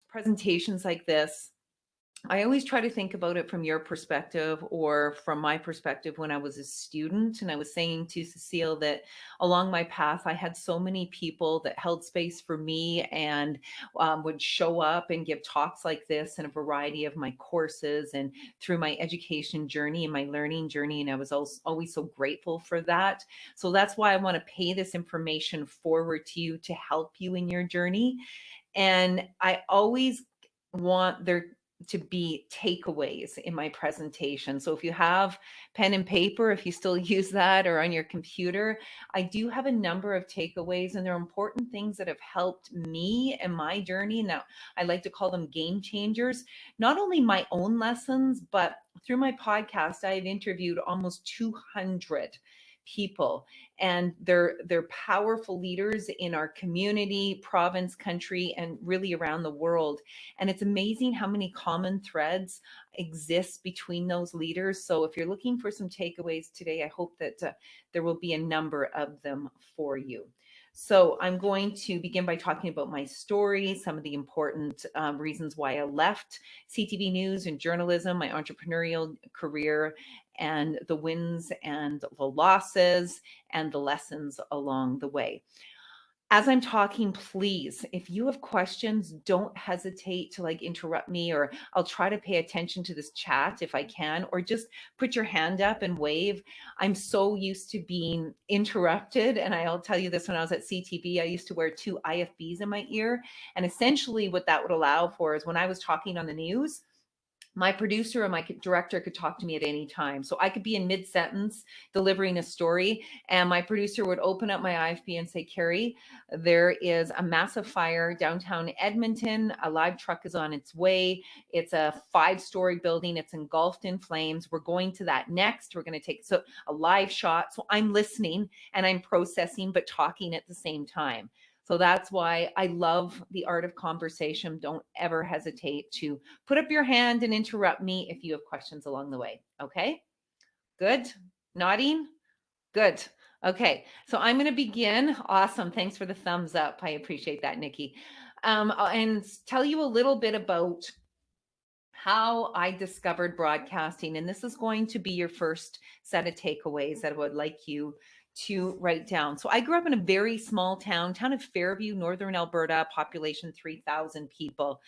presentations like this, I always try to think about it from your perspective or from my perspective when I was a student. And I was saying to Cecile that along my path, I had so many people that held space for me and would show up and give talks like this in a variety of my courses and through my education journey and my learning journey. And I was always so grateful for that. So that's why I want to pay this information forward to you to help you in your journey. And I always want there to be takeaways in my presentation. So if you have pen and paper, if you still use that, or on your computer, I do have a number of takeaways, and they're important things that have helped me and my journey. Now, I like to call them game changers, not only my own lessons, but through my podcast, I've interviewed almost 200 people, and they're powerful leaders in our community, province, country, and really around the world. And it's amazing how many common threads exist between those leaders. So if you're looking for some takeaways today, I hope that there will be a number of them for you. So I'm going to begin by talking about my story, some of the important reasons why I left CTV News and journalism, my entrepreneurial career, and the wins and the losses and the lessons along the way. As I'm talking, please, if you have questions, don't hesitate to interrupt me, or I'll try to pay attention to this chat if I can, or just put your hand up and wave. I'm so used to being interrupted. And I'll tell you this, when I was at CTV, I used to wear 2 IFBs in my ear. And essentially what that would allow for is when I was talking on the news, my producer or my director could talk to me at any time. So I could be in mid-sentence delivering a story, and my producer would open up my IFB and say, Carrie, there is a massive fire downtown Edmonton. A live truck is on its way. It's a 5-story building. It's engulfed in flames. We're going to that next. We're going to take a live shot. So I'm listening and I'm processing, but talking at the same time. So that's why I love the art of conversation. Don't ever hesitate to put up your hand and interrupt me if you have questions along the way. Okay, good. Nodding. Good. Okay, so I'm going to begin. Awesome. Thanks for the thumbs up. I appreciate that, Nikki. And tell you a little bit about how I discovered broadcasting. And this is going to be your first set of takeaways that I would like you to write down. So I grew up in a very small town of Fairview, Northern Alberta, population 3,000 people.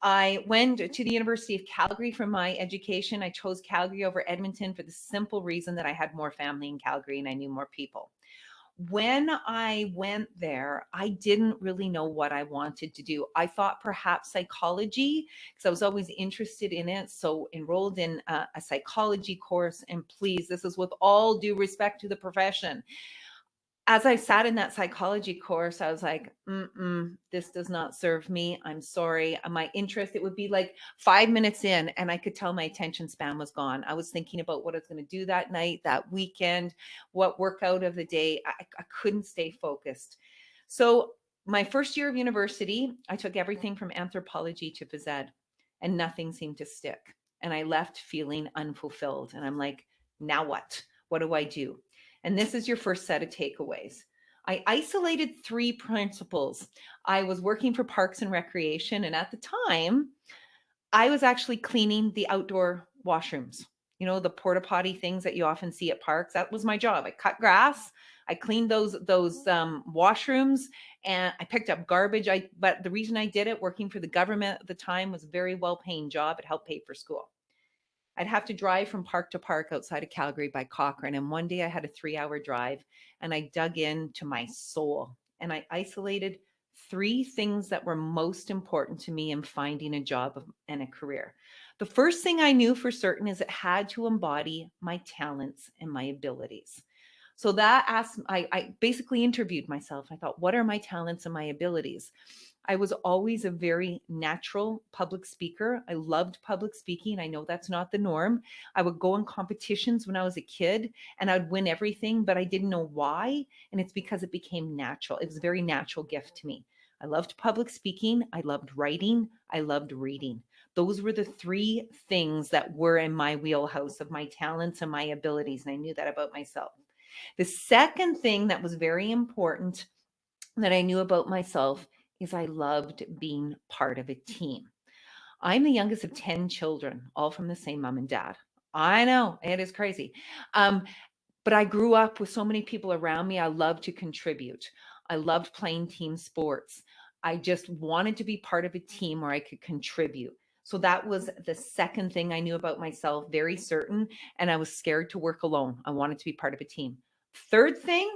I went to the University of Calgary for my education. I chose Calgary over Edmonton for the simple reason that I had more family in Calgary and I knew more people. When I went there, I didn't really know what I wanted to do. I thought perhaps psychology, because I was always interested in it. So enrolled in a psychology course. And please, this is with all due respect to the profession. As I sat in that psychology course, I was like, this does not serve me. I'm sorry. My interest, it would be like 5 minutes in and I could tell my attention span was gone. I was thinking about what I was going to do that night, that weekend, what workout of the day. I couldn't stay focused. So my first year of university, I took everything from anthropology to phys ed, and nothing seemed to stick. And I left feeling unfulfilled. And I'm like, now what? What do I do? And this is your first set of takeaways. I isolated 3 principles. I was working for Parks and Recreation, and at the time, I was actually cleaning the outdoor washrooms. You know, the porta potty things that you often see at parks. That was my job. I cut grass, I cleaned those washrooms, and I picked up garbage. But the reason I did it, working for the government at the time, was a very well-paying job. It helped pay for school. I'd have to drive from park to park outside of Calgary by Cochrane. And one day I had a 3-hour drive, and I dug into my soul and I isolated 3 things that were most important to me in finding a job and a career. The first thing I knew for certain is it had to embody my talents and my abilities. So that I basically interviewed myself. I thought, what are my talents and my abilities? I was always a very natural public speaker. I loved public speaking. I know that's not the norm. I would go in competitions when I was a kid and I'd win everything, but I didn't know why. And it's because it became natural. It was a very natural gift to me. I loved public speaking. I loved writing. I loved reading. Those were the 3 things that were in my wheelhouse of my talents and my abilities. And I knew that about myself. The second thing that was very important that I knew about myself is I loved being part of a team. I'm the youngest of 10 children, all from the same mom and dad. I know it is crazy. Um, but I grew up with so many people around me. I loved to contribute. I loved playing team sports. I just wanted to be part of a team where I could contribute. So that was the second thing I knew about myself, very certain. And I was scared to work alone. I wanted to be part of a team. Third thing,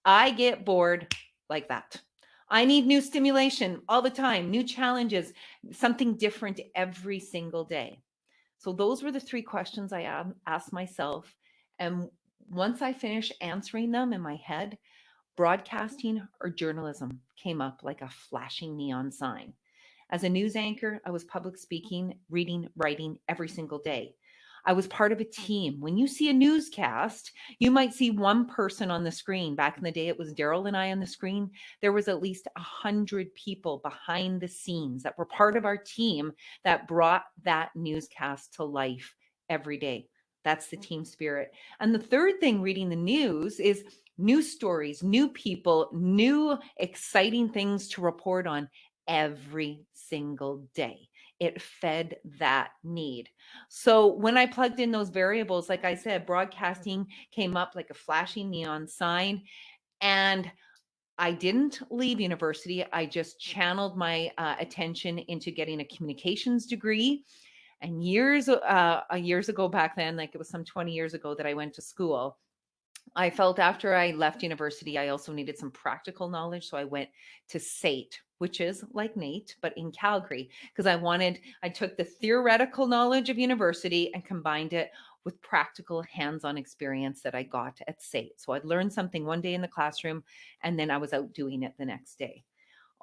I get bored like that. I need new stimulation all the time, new challenges, something different every single day. So those were the three questions I asked myself. And once I finished answering them in my head, broadcasting or journalism came up like a flashing neon sign. As a news anchor, I was public speaking, reading, writing every single day. I was part of a team. When you see a newscast, you might see one person on the screen. Back in the day, it was Daryl and I on the screen. There was at least 100 people behind the scenes that were part of our team that brought that newscast to life every day. That's the team spirit. And the third thing reading the news is new stories, new people, new exciting things to report on every single day. It fed that need. So when I plugged in those variables, like I said, broadcasting came up like a flashing neon sign. And I didn't leave university. I just channeled my attention into getting a communications degree. And years ago back then, like it was some 20 years ago that I went to school, I felt after I left university, I also needed some practical knowledge. So I went to SAIT, which is like NATE, but in Calgary, because I took the theoretical knowledge of university and combined it with practical hands-on experience that I got at SAIT. So I'd learned something one day in the classroom, and then I was out doing it the next day.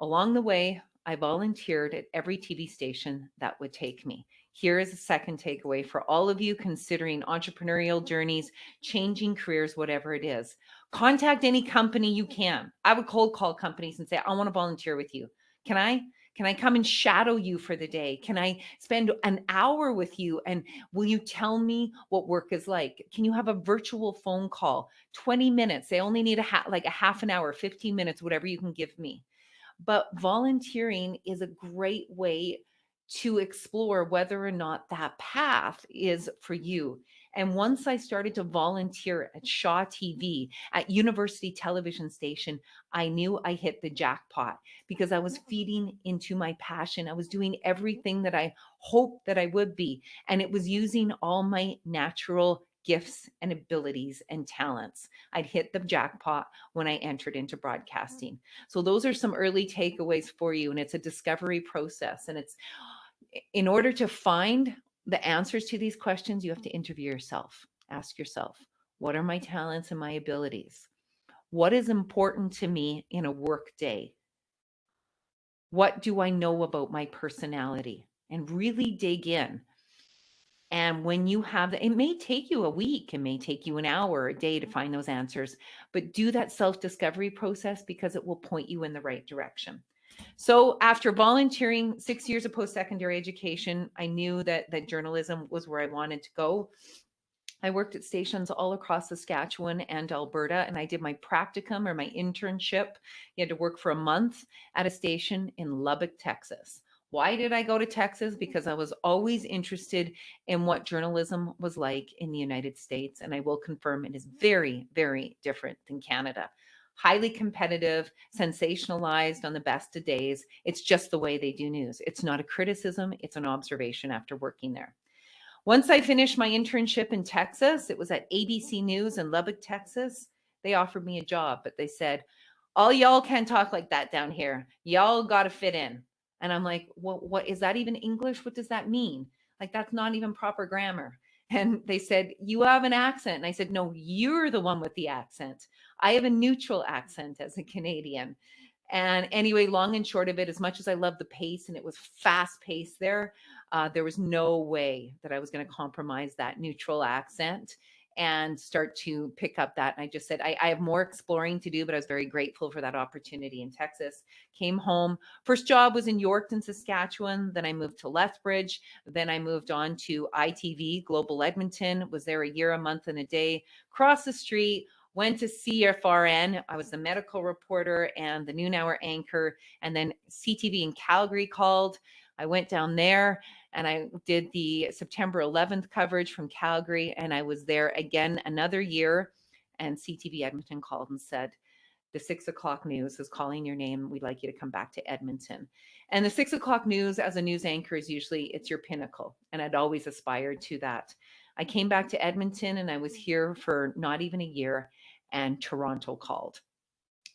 Along the way, I volunteered at every TV station that would take me. Here is a second takeaway for all of you considering entrepreneurial journeys, changing careers, whatever it is. Contact any company you can. I would cold call companies and say, I want to volunteer with you. Can I? Can I come and shadow you for the day? Can I spend an hour with you? And will you tell me what work is like? Can you have a virtual phone call? 20 minutes. They only need like a half an hour, 15 minutes, whatever you can give me. But volunteering is a great way to explore whether or not that path is for you. And once I started to volunteer at Shaw TV, at University Television Station, I knew I hit the jackpot because I was feeding into my passion. I was doing everything that I hoped that I would be. And it was using all my natural gifts and abilities and talents. I'd hit the jackpot when I entered into broadcasting. So those are some early takeaways for you. And it's a discovery process. And it's in order to find the answers to these questions, you have to interview yourself. Ask yourself, what are my talents and my abilities? What is important to me in a work day? What do I know about my personality? And really dig in. And when you have that, it may take you a week, it may take you an hour, a day to find those answers, but do that self-discovery process because it will point you in the right direction. So after volunteering 6 years of post-secondary education, I knew that journalism was where I wanted to go. I worked at stations all across Saskatchewan and Alberta, and I did my practicum or my internship. You had to work for a month at a station in Lubbock, Texas. Why did I go to Texas? Because I was always interested in what journalism was like in the United States. And I will confirm it is very, very different than Canada. Highly competitive, sensationalized on the best of days. It's just the way they do news. It's not a criticism, it's an observation after working there. Once I finished my internship in Texas, it was at ABC News in Lubbock, Texas. They offered me a job, but they said, all y'all can't talk like that down here. Y'all got to fit in. And I'm like, what is that even English? What does that mean? Like, that's not even proper grammar. And they said, you have an accent. And I said, no, you're the one with the accent. I have a neutral accent as a Canadian. And anyway, long and short of it, as much as I love the pace and it was fast paced there was no way that I was going to compromise that neutral accent and start to pick up that. And I just said, I have more exploring to do, but I was very grateful for that opportunity in Texas. Came home. First job was in Yorkton, Saskatchewan. Then I moved to Lethbridge. Then I moved on to ITV, Global Edmonton, was there a year, a month, and a day. Across the street went to CFRN. I was the medical reporter and the noon hour anchor. And then CTV in Calgary called. I went down there and I did the September 11th coverage from Calgary. And I was there again another year. And CTV Edmonton called and said, the 6 o'clock news is calling your name. We'd like you to come back to Edmonton. And the 6 o'clock news as a news anchor is usually, it's your pinnacle. And I'd always aspired to that. I came back to Edmonton and I was here for not even a year, and Toronto called.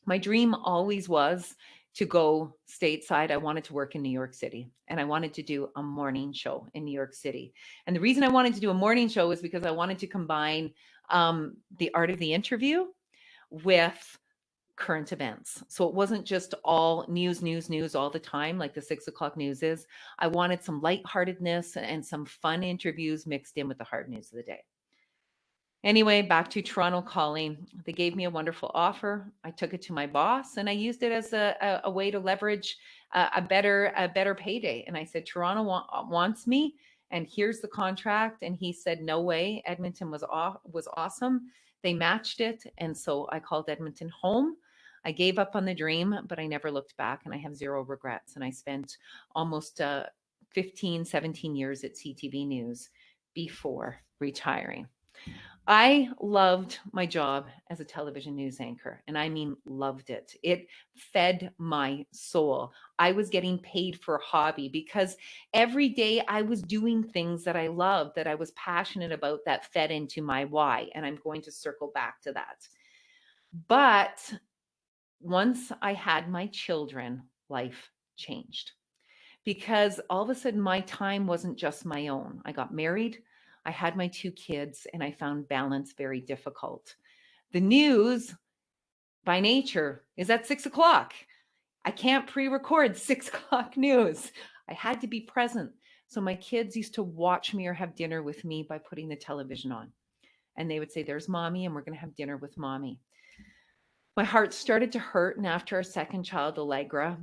My dream always was to go stateside. I wanted to work in New York City and I wanted to do a morning show in New York City. And the reason I wanted to do a morning show was because I wanted to combine the art of the interview with current events. So it wasn't just all news all the time, like the 6 o'clock news is. I wanted some lightheartedness and some fun interviews mixed in with the hard news of the day. Anyway, back to Toronto calling. They gave me a wonderful offer. I took it to my boss and I used it as a way to leverage a better payday. And I said, Toronto wants me, and here's the contract. And he said, no way. Edmonton was awesome. They matched it. And so I called Edmonton home. I gave up on the dream, but I never looked back, and I have zero regrets. And I spent almost 15, 17 years at CTV News before retiring. I loved my job as a television news anchor, and I mean loved it. It fed my soul. I was getting paid for a hobby because every day I was doing things that I loved, that I was passionate about, that fed into my why. And I'm going to circle back to that. But once I had my children, life changed, because all of a sudden my time wasn't just my own. I got married, I had my 2 kids, and I found balance very difficult. The news by nature is at 6 o'clock. I can't pre-record 6 o'clock news. I had to be present. So my kids used to watch me or have dinner with me by putting the television on. And they would say, there's mommy, and we're going to have dinner with mommy. My heart started to hurt. And after our second child, Allegra,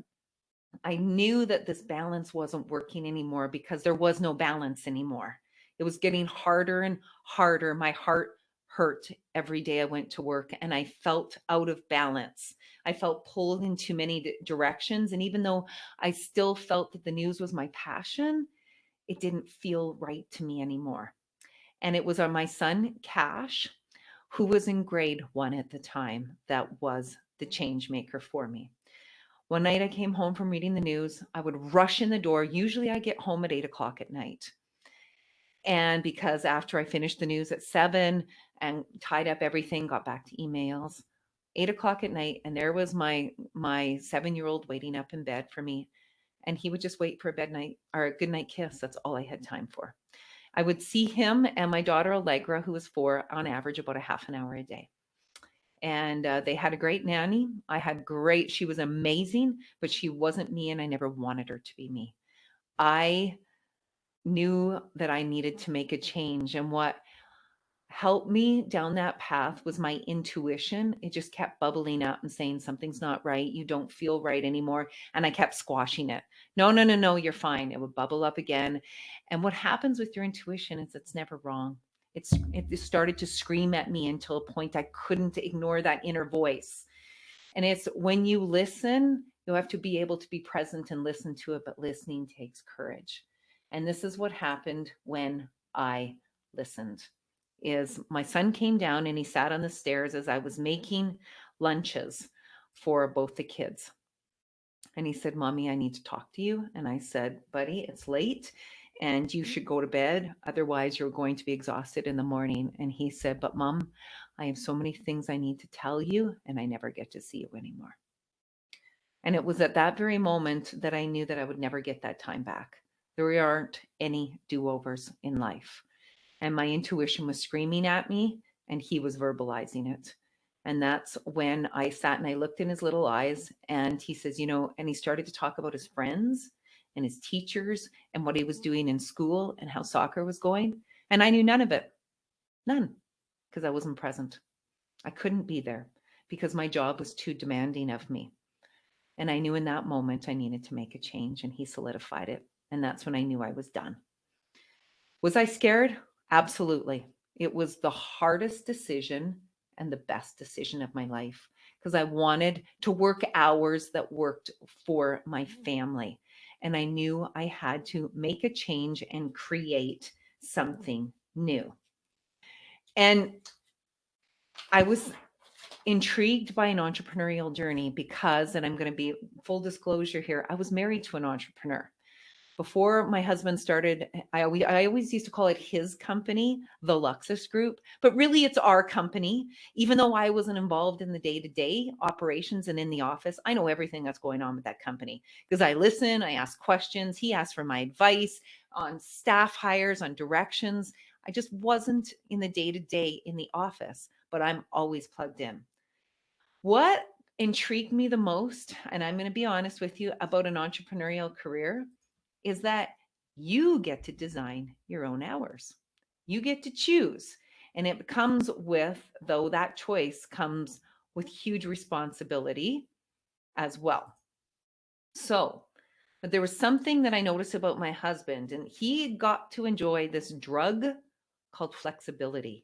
I knew that this balance wasn't working anymore because there was no balance anymore. It was getting harder and harder. My heart hurt every day I went to work, and I felt out of balance. I felt pulled in too many directions. And even though I still felt that the news was my passion, it didn't feel right to me anymore. And it was on my son, Cash, who was in grade 1 at the time, that was the change maker for me. One night I came home from reading the news. I would rush in the door. Usually I get home at 8 o'clock at night. And because after I finished the news at 7 and tied up everything, got back to emails, 8 o'clock at night, and there was my 7-year-old waiting up in bed for me. And he would just wait for a bed night or a good night kiss. That's all I had time for. I would see him and my daughter Allegra, who was 4, on average about a half an hour a day. And they had a great nanny. She was amazing, but she wasn't me, and I never wanted her to be me. I knew that I needed to make a change. And what helped me down that path was my intuition. It just kept bubbling up and saying, something's not right. You don't feel right anymore. And I kept squashing it. No, you're fine. It would bubble up again. And what happens with your intuition is it's never wrong. It started to scream at me until a point I couldn't ignore that inner voice. And it's when you listen, you have to be able to be present and listen to it, but listening takes courage. And this is what happened when I listened. Is my son came down and he sat on the stairs as I was making lunches for both the kids. And he said, Mommy, I need to talk to you. And I said, buddy, it's late and you should go to bed. Otherwise, you're going to be exhausted in the morning. And he said, but Mom, I have so many things I need to tell you, and I never get to see you anymore. And it was at that very moment that I knew that I would never get that time back. There aren't any do-overs in life. And my intuition was screaming at me, and he was verbalizing it. And that's when I sat and I looked in his little eyes, and he says, and he started to talk about his friends and his teachers and what he was doing in school and how soccer was going. And I knew none of it. None. Because I wasn't present. I couldn't be there because my job was too demanding of me. And I knew in that moment I needed to make a change, and he solidified it. And that's when I knew I was done. Was I scared? Absolutely. It was the hardest decision and the best decision of my life because I wanted to work hours that worked for my family. And I knew I had to make a change and create something new. And I was intrigued by an entrepreneurial journey because, and I'm going to be full disclosure here, I was married to an entrepreneur. Before my husband started, I always used to call it his company, the Luxus Group, but really it's our company. Even though I wasn't involved in the day-to-day operations and in the office, I know everything that's going on with that company because I listen, I ask questions, he asked for my advice on staff hires, on directions. I just wasn't in the day-to-day in the office, but I'm always plugged in. What intrigued me the most, and I'm going to be honest with you about an entrepreneurial career, is that you get to design your own hours. You get to choose. And it comes with, though that choice comes with huge responsibility as well. So, but there was something that I noticed about my husband, and he got to enjoy this drug called flexibility.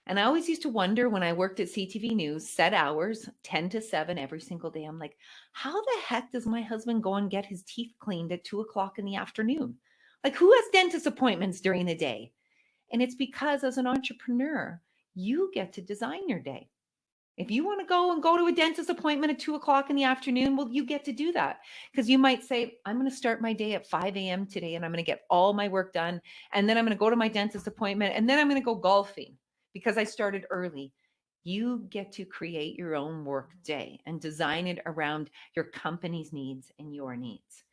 And I always used to wonder when I worked at CTV News, set hours, 10 to 7 every single day. I'm like, how the heck does my husband go and get his teeth cleaned at 2 o'clock in the afternoon? Like, who has dentist appointments during the day? And it's because as an entrepreneur, you get to design your day. If you want to go to a dentist appointment at 2 o'clock in the afternoon, well, you get to do that because you might say, I'm going to start my day at 5 a.m. today and I'm going to get all my work done. And then I'm going to go to my dentist appointment and then I'm going to go golfing because I started early. You get to create your own work day and design it around your company's needs and your needs.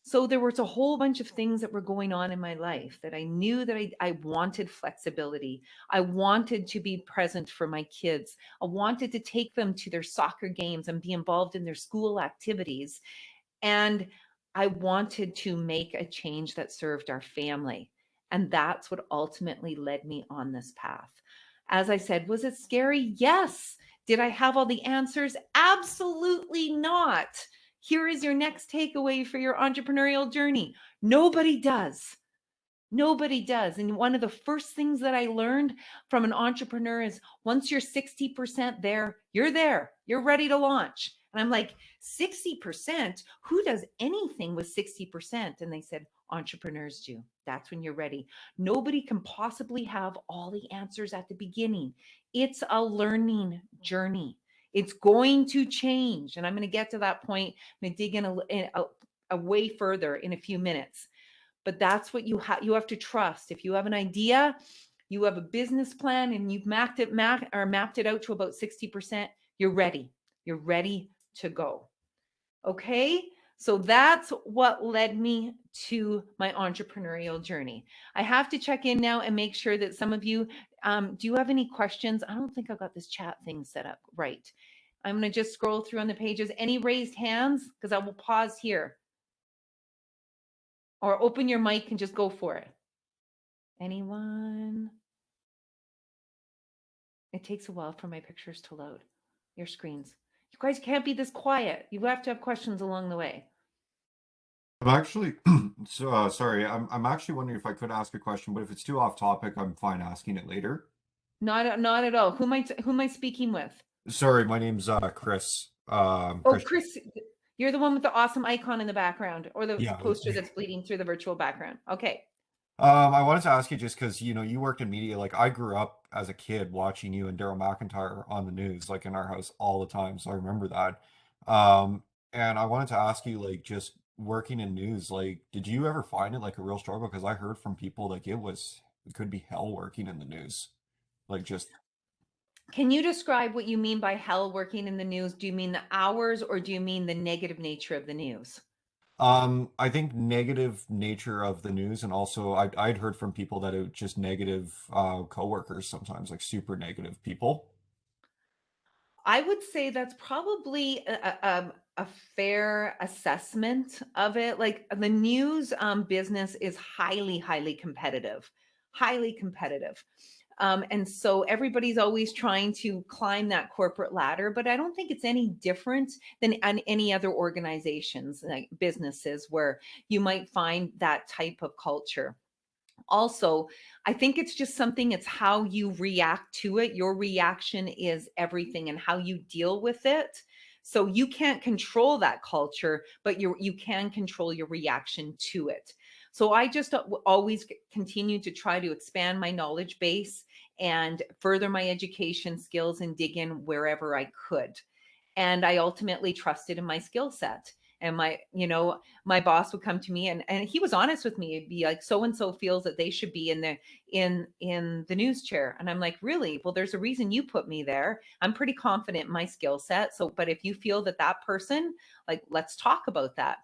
So there was a whole bunch of things that were going on in my life that I knew that I wanted flexibility. I wanted to be present for my kids. I wanted to take them to their soccer games and be involved in their school activities. And I wanted to make a change that served our family. And that's what ultimately led me on this path. As I said, was it scary? Yes. Did I have all the answers? Absolutely not. Here is your next takeaway for your entrepreneurial journey. Nobody does. Nobody does. And one of the first things that I learned from an entrepreneur is once you're 60% there, you're ready to launch. And I'm like, 60%? Who does anything with 60%? And they said, entrepreneurs do. That's when you're ready. Nobody can possibly have all the answers at the beginning. It's a learning journey. It's going to change. And I'm going to get to that point. I'm going to dig in a way further in a few minutes. But that's what you have to trust. If you have an idea, you have a business plan and you've mapped it out to about 60%, you're ready. You're ready to go. Okay? So that's what led me to my entrepreneurial journey. I have to check in now and make sure that some of you, do you have any questions? I don't think I've got this chat thing set up right. I'm going to just scroll through on the pages. Any raised hands? Because I will pause here. Or open your mic and just go for it. Anyone? It takes a while for my pictures to load. Your screens. You guys can't be this quiet. You have to have questions along the way. I'm actually, sorry, I'm actually wondering if I could ask a question, but if it's too off topic, I'm fine asking it later. Not at all. Who am I speaking with? Sorry, my name's Chris. Oh, Chris. Chris, you're the one with the awesome icon in the background or the Yeah. poster that's bleeding through the virtual background. Okay. I wanted to ask you just because you worked in media. Like I grew up as a kid watching you and Daryl McIntyre on the news, like in our house all the time. So I remember that. Um, and I wanted to ask you, like, just working in news, like, did you ever find it like a real struggle? Because I heard from people like it could be hell working in the news. Like just Can you describe what you mean by hell working in the news? Do you mean the hours or do you mean the negative nature of the news? I think negative nature of the news, and also I'd heard from people that it was just negative coworkers sometimes, like super negative people. I would say that's probably a fair assessment of it. Like the news business is highly competitive, highly competitive. And so everybody's always trying to climb that corporate ladder, but I don't think it's any different than on any other organizations, like businesses, where you might find that type of culture. Also, I think it's just something, it's how you react to it. Your reaction is everything, and how you deal with it. So you can't control that culture, but you can control your reaction to it. So I just always continue to try to expand my knowledge base and further my education skills and dig in wherever I could. And I ultimately trusted in my skill set. And my boss would come to me, and he was honest with me. He'd be like, so and so feels that they should be in the news chair. And I'm like, really? Well, there's a reason you put me there. I'm pretty confident in my skill set. So, but if you feel that that person, like, let's talk about that.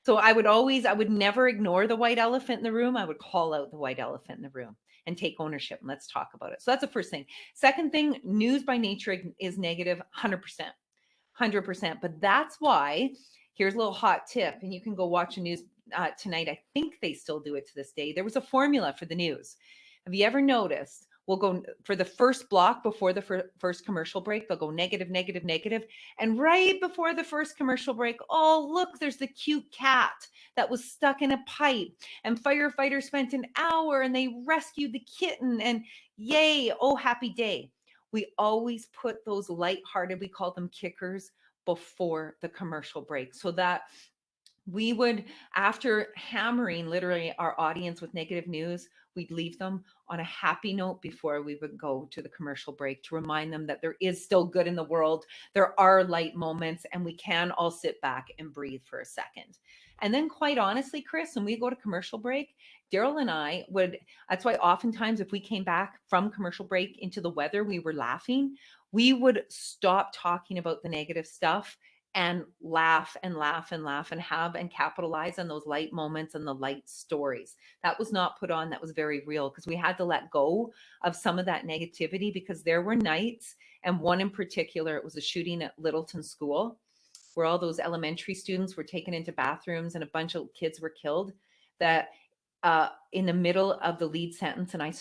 So I would never ignore the white elephant in the room. I would call out the white elephant in the room and take ownership, and let's talk about it. So that's the first thing. Second thing, news by nature is negative, 100%. 100%. But that's why, here's a little hot tip, and you can go watch the news tonight. I think they still do it to this day. There was a formula for the news. Have you ever noticed? We'll go for the first block before the first commercial break. They'll go negative, negative, negative. And right before the first commercial break, oh, look, there's the cute cat that was stuck in a pipe. And firefighters spent an hour and they rescued the kitten. And yay, oh, happy day. We always put those lighthearted, we call them kickers, before the commercial break, so that we would, after hammering literally our audience with negative news, we'd leave them on a happy note before we would go to the commercial break, to remind them that there is still good in the world. There are light moments, and we can all sit back and breathe for a second. And then, quite honestly, Chris, when we go to commercial break, Daryl and I would, that's why oftentimes if we came back from commercial break into the weather, we were laughing. We would stop talking about the negative stuff and laugh and laugh and laugh and have and capitalize on those light moments and the light stories. That was not put on, that was very real, because we had to let go of some of that negativity, because there were nights, and one in particular, it was a shooting at Littleton School, where all those elementary students were taken into bathrooms and a bunch of kids were killed, that in the middle of the lead sentence, and I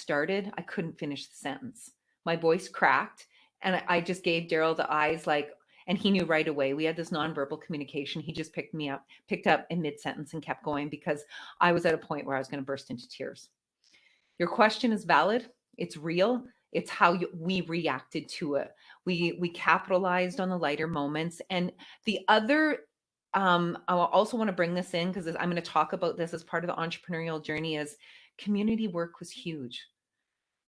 couldn't finish the sentence. My voice cracked, and I just gave Daryl the eyes, like, and he knew right away. We had this nonverbal communication. He just picked up in mid-sentence and kept going, because I was at a point where I was going to burst into tears. Your question is valid. It's real. It's how we reacted to it. We capitalized on the lighter moments. And the other, I also want to bring this in, because I'm going to talk about this as part of the entrepreneurial journey, is community work was huge.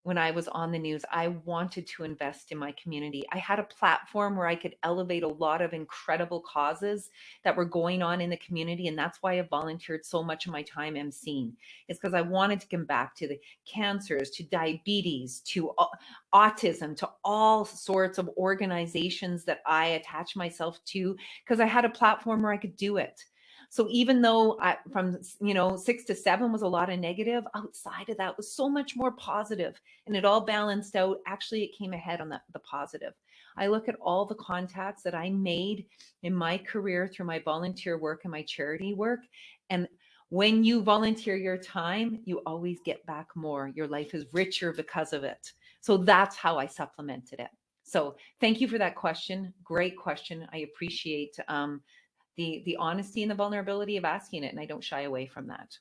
When I was on the news, I wanted to invest in my community. I had a platform where I could elevate a lot of incredible causes that were going on in the community. And that's why I volunteered so much of my time emceeing. It's because I wanted to give back to the cancers, to diabetes, to autism, to all sorts of organizations that I attach myself to, because I had a platform where I could do it. So even though from 6 to 7 was a lot of negative, outside of that was so much more positive, and it all balanced out. Actually, it came ahead on the positive. I look at all the contacts that I made in my career through my volunteer work and my charity work. And when you volunteer your time, you always get back more. Your life is richer because of it. So that's how I supplemented it. So thank you for that question. Great question. I appreciate the honesty and the vulnerability of asking it, and I don't shy away from that.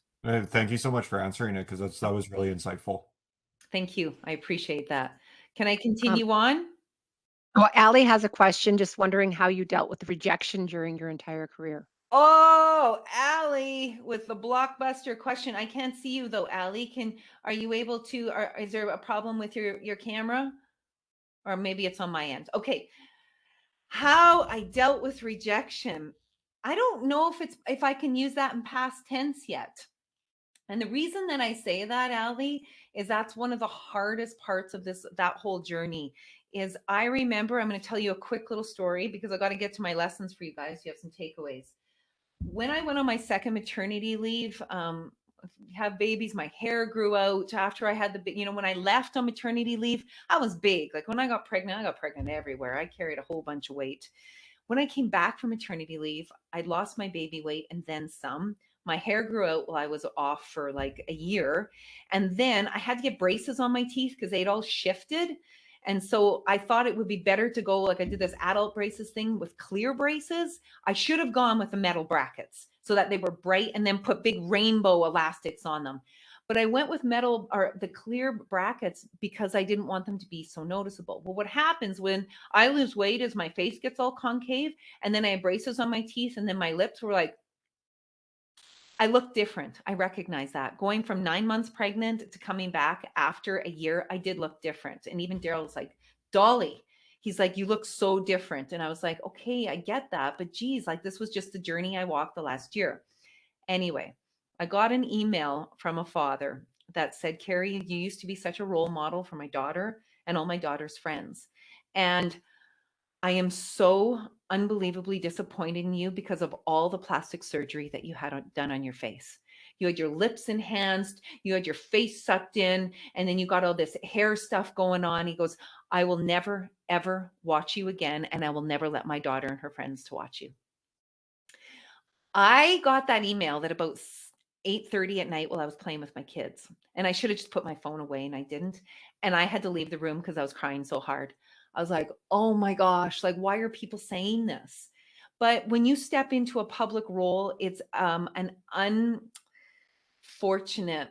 Thank you so much for answering it, because that was really insightful. Thank you. I appreciate that. Can I Um, continue on? well, Allie has a question, just wondering how you dealt with rejection during your entire career. Oh, Allie, with the blockbuster question. I can't see you though, Allie. Are you able to, is there a problem with your camera? Or maybe it's on my end. Okay. How I dealt with rejection. I don't know if I can use that in past tense yet. And the reason that I say that, Allie, is that's one of the hardest parts of that whole journey. Is I remember, I'm going to tell you a quick little story, because I got to get to my lessons for you guys. You have some takeaways. When I went on my second maternity leave, have babies, my hair grew out after I had when I left on maternity leave, I was big. Like when I got pregnant everywhere. I carried a whole bunch of weight. When I came back from maternity leave, I'd lost my baby weight and then some. My hair grew out while I was off for like a year. And then I had to get braces on my teeth because they'd all shifted. And so I thought it would be better to go, like I did this adult braces thing with clear braces. I should have gone with the metal brackets so that they were bright, and then put big rainbow elastics on them. But I went with metal or the clear brackets because I didn't want them to be so noticeable. Well, what happens when I lose weight is my face gets all concave, and then I have braces on my teeth, and then my lips were like, I look different. I recognize that. Going from 9 months pregnant to coming back after a year, I did look different. And even Daryl was like, Dolly, he's like, you look so different. And I was like, okay, I get that. But geez, like this was just the journey I walked the last year. Anyway, I got an email from a father that said, Carrie, you used to be such a role model for my daughter and all my daughter's friends. And I am so unbelievably disappointed in you because of all the plastic surgery that you had done on your face. You had your lips enhanced, you had your face sucked in, and then you got all this hair stuff going on. He goes, I will never, ever watch you again, and I will never let my daughter and her friends to watch you. I got that email at about 8:30 at night while I was playing with my kids. And I should have just put my phone away and I didn't. And I had to leave the room because I was crying so hard. I was like, oh my gosh, like, why are people saying this? But when you step into a public role, it's an unfortunate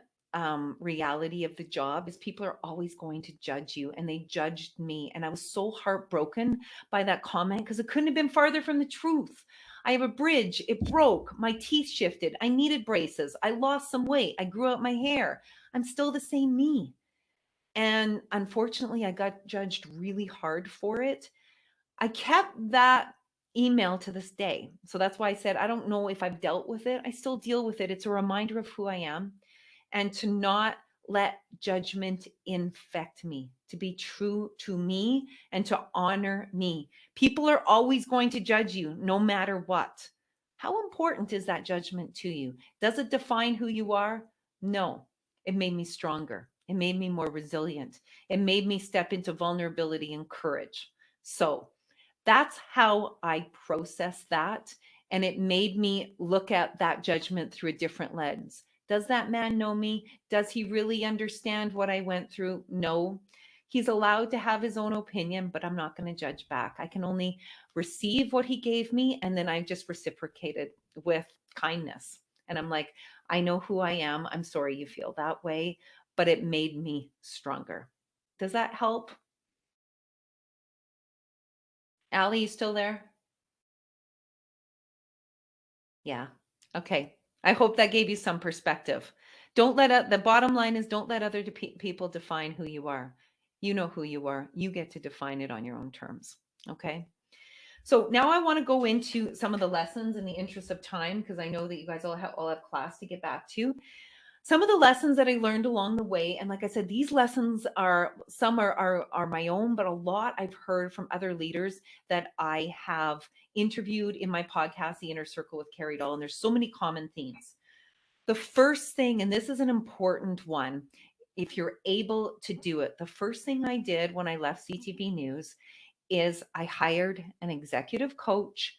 reality of the job is people are always going to judge you, and they judged me. And I was so heartbroken by that comment because it couldn't have been farther from the truth. I have a bridge, it broke, my teeth shifted, I needed braces, I lost some weight, I grew out my hair. I'm still the same me. And unfortunately, I got judged really hard for it. I kept that email to this day. So that's why I said, I don't know if I've dealt with it. I still deal with it. It's a reminder of who I am and to not let judgment infect me, to be true to me and to honor me. People are always going to judge you no matter what. How important is that judgment to you? Does it define who you are? No. It made me stronger. It made me more resilient. It made me step into vulnerability and courage. So that's how I process that. And it made me look at that judgment through a different lens. Does that man know me? Does he really understand what I went through? No. He's allowed to have his own opinion, but I'm not going to judge back. I can only receive what he gave me, and then I just reciprocated with kindness. And I'm like, I know who I am. I'm sorry you feel that way, but it made me stronger. Does that help? Allie, you still there? Yeah. Okay. I hope that gave you some perspective. Don't let the bottom line is don't let other people define who you are. You know who you are. You get to define it on your own terms. Okay. So now I want to go into some of the lessons in the interest of time, because I know that you guys all have class to get back to. Some of the lessons that I learned along the way, and like I said, these lessons are some are my own, but a lot I've heard from other leaders that I have interviewed in my podcast, The Inner Circle with Carrie Doll, and there's so many common themes. The first thing, and this is an important one, if you're able to do it, the first thing I did when I left CTV News is I hired an executive coach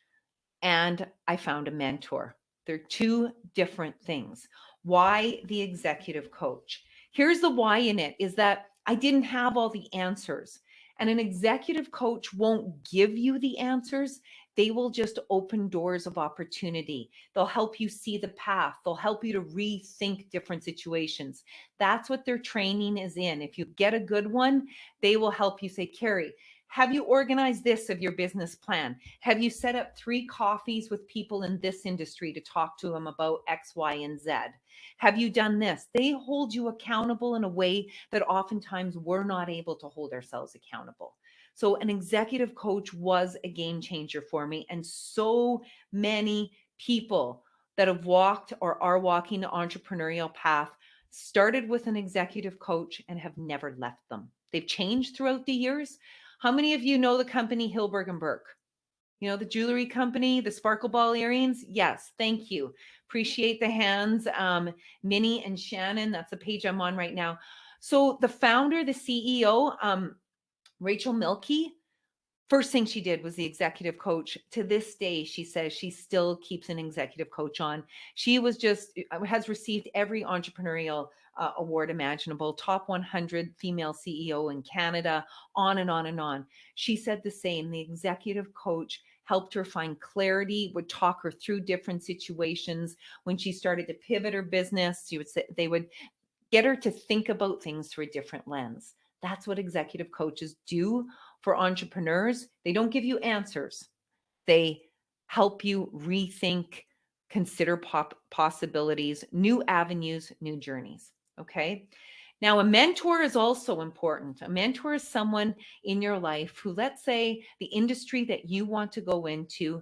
and I found a mentor. They're two different things. Why the executive coach? Here's the why in it is that I didn't have all the answers. And an executive coach won't give you the answers. They will just open doors of opportunity. They'll help you see the path. They'll help you to rethink different situations. That's what their training is in. If you get a good one, they will help you say, Carrie, have you organized this of your business plan? Have you set up 3 coffees with people in this industry to talk to them about X, Y, and Z? Have you done this? They hold you accountable in a way that oftentimes we're not able to hold ourselves accountable. So an executive coach was a game changer for me. And so many people that have walked or are walking the entrepreneurial path started with an executive coach and have never left them. They've changed throughout the years. How many of you know the company Hilberg and Burke? You know, the jewelry company, the sparkle ball earrings? Yes, thank you. Appreciate the hands. Minnie and Shannon, that's the page I'm on right now. So the founder, the CEO, Rachel Milkey, first thing she did was the executive coach. To this day, she says she still keeps an executive coach on. She was has received every entrepreneurial award imaginable, top 100 female CEO in Canada, on and on and on. She said the same. The executive coach helped her find clarity, would talk her through different situations. When she started to pivot her business, they would Get her to think about things through a different lens. That's what executive coaches do for entrepreneurs. They don't give you answers. They help you rethink, consider possibilities, new avenues, new journeys. Okay. Now, a mentor is also important. A mentor is someone in your life who, let's say, the industry that you want to go into,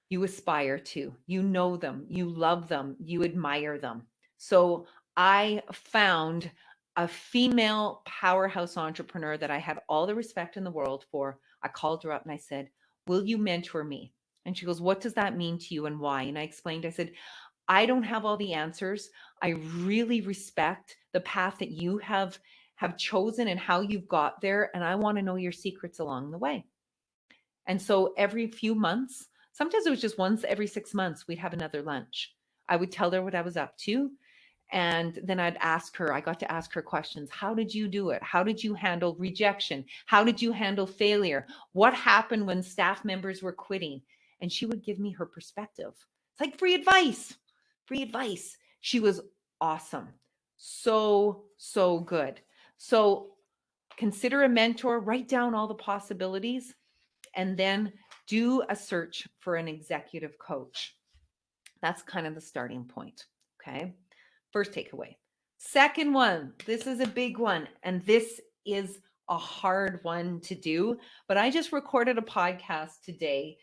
you aspire to, you know them, you love them, you admire them. So I found a female powerhouse entrepreneur that I had all the respect in the world for. I called her up and I said, "Will you mentor me?" And she goes, "What does that mean to you and why?" And I explained, I said, "I don't have all the answers. I really respect the path that you have chosen and how you've got there. And I want to know your secrets along the way." And so every few months, sometimes it was just once every 6 months, we'd have another lunch. I would tell her what I was up to. And then I'd ask her, I got to ask her questions. How did you do it? How did you handle rejection? How did you handle failure? What happened when staff members were quitting? And she would give me her perspective. It's like free advice, free advice. She was awesome. So, so good. So consider a mentor, write down all the possibilities, and then do a search for an executive coach. That's kind of the starting point. Okay. First takeaway. Second one, this is a big one, and this is a hard one to do, but I just recorded a podcast today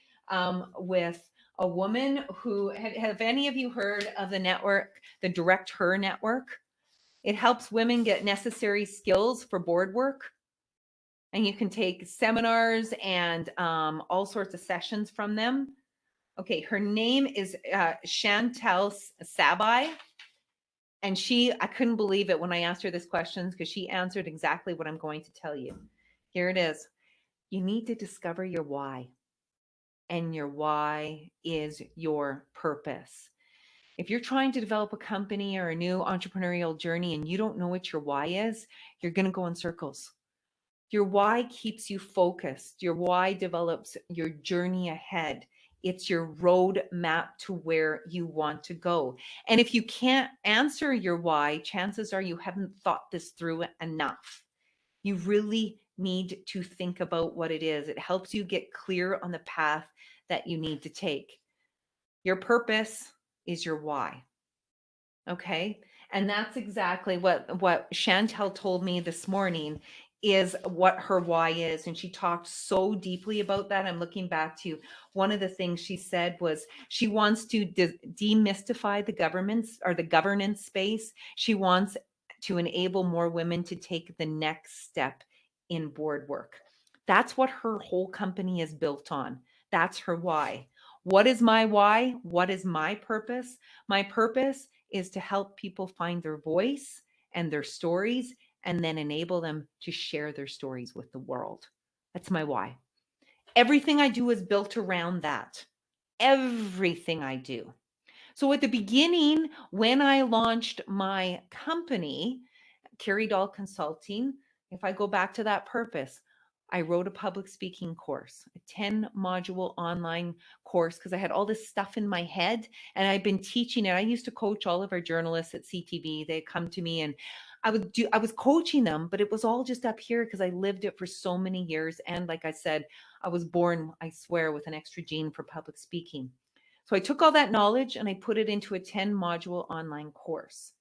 with a woman who, have any of you heard of the network, the Direct Her Network? It helps women get necessary skills for board work. And you can take seminars and all sorts of sessions from them. Okay, her name is Chantel Sabai. And I couldn't believe it when I asked her this question because she answered exactly what I'm going to tell you. Here it is. You need to discover your why. And your why is your purpose. If you're trying to develop a company or a new entrepreneurial journey and you don't know what your why is, you're going to go in circles. Your why keeps you focused. Your why develops your journey ahead. It's your road map to where you want to go. And if you can't answer your why, chances are you haven't thought this through enough. You really need to think about what it is. It helps you get clear on the path that you need to take. Your purpose is your why. Okay. And that's exactly what Chantel told me this morning is what her why is. And she talked so deeply about that. I'm looking back to one of the things she said was she wants to demystify the governance space. She wants to enable more women to take the next step in board work. That's what her whole company is built on. That's her why. What is my why? What is my purpose? My purpose is to help people find their voice and their stories and then enable them to share their stories with the world. That's my why. Everything I do is built around that. Everything I do. So at the beginning, when I launched my company, Carrie Doll Consulting, if I go back to that purpose, I wrote a public speaking course, a 10-module online course, because I had all this stuff in my head and I've been teaching it. I used to coach all of our journalists at CTV. They come to me and I was coaching them, but it was all just up here because I lived it for so many years. And like I said, I was born, I swear, with an extra gene for public speaking. So I took all that knowledge and I put it into a 10-module online course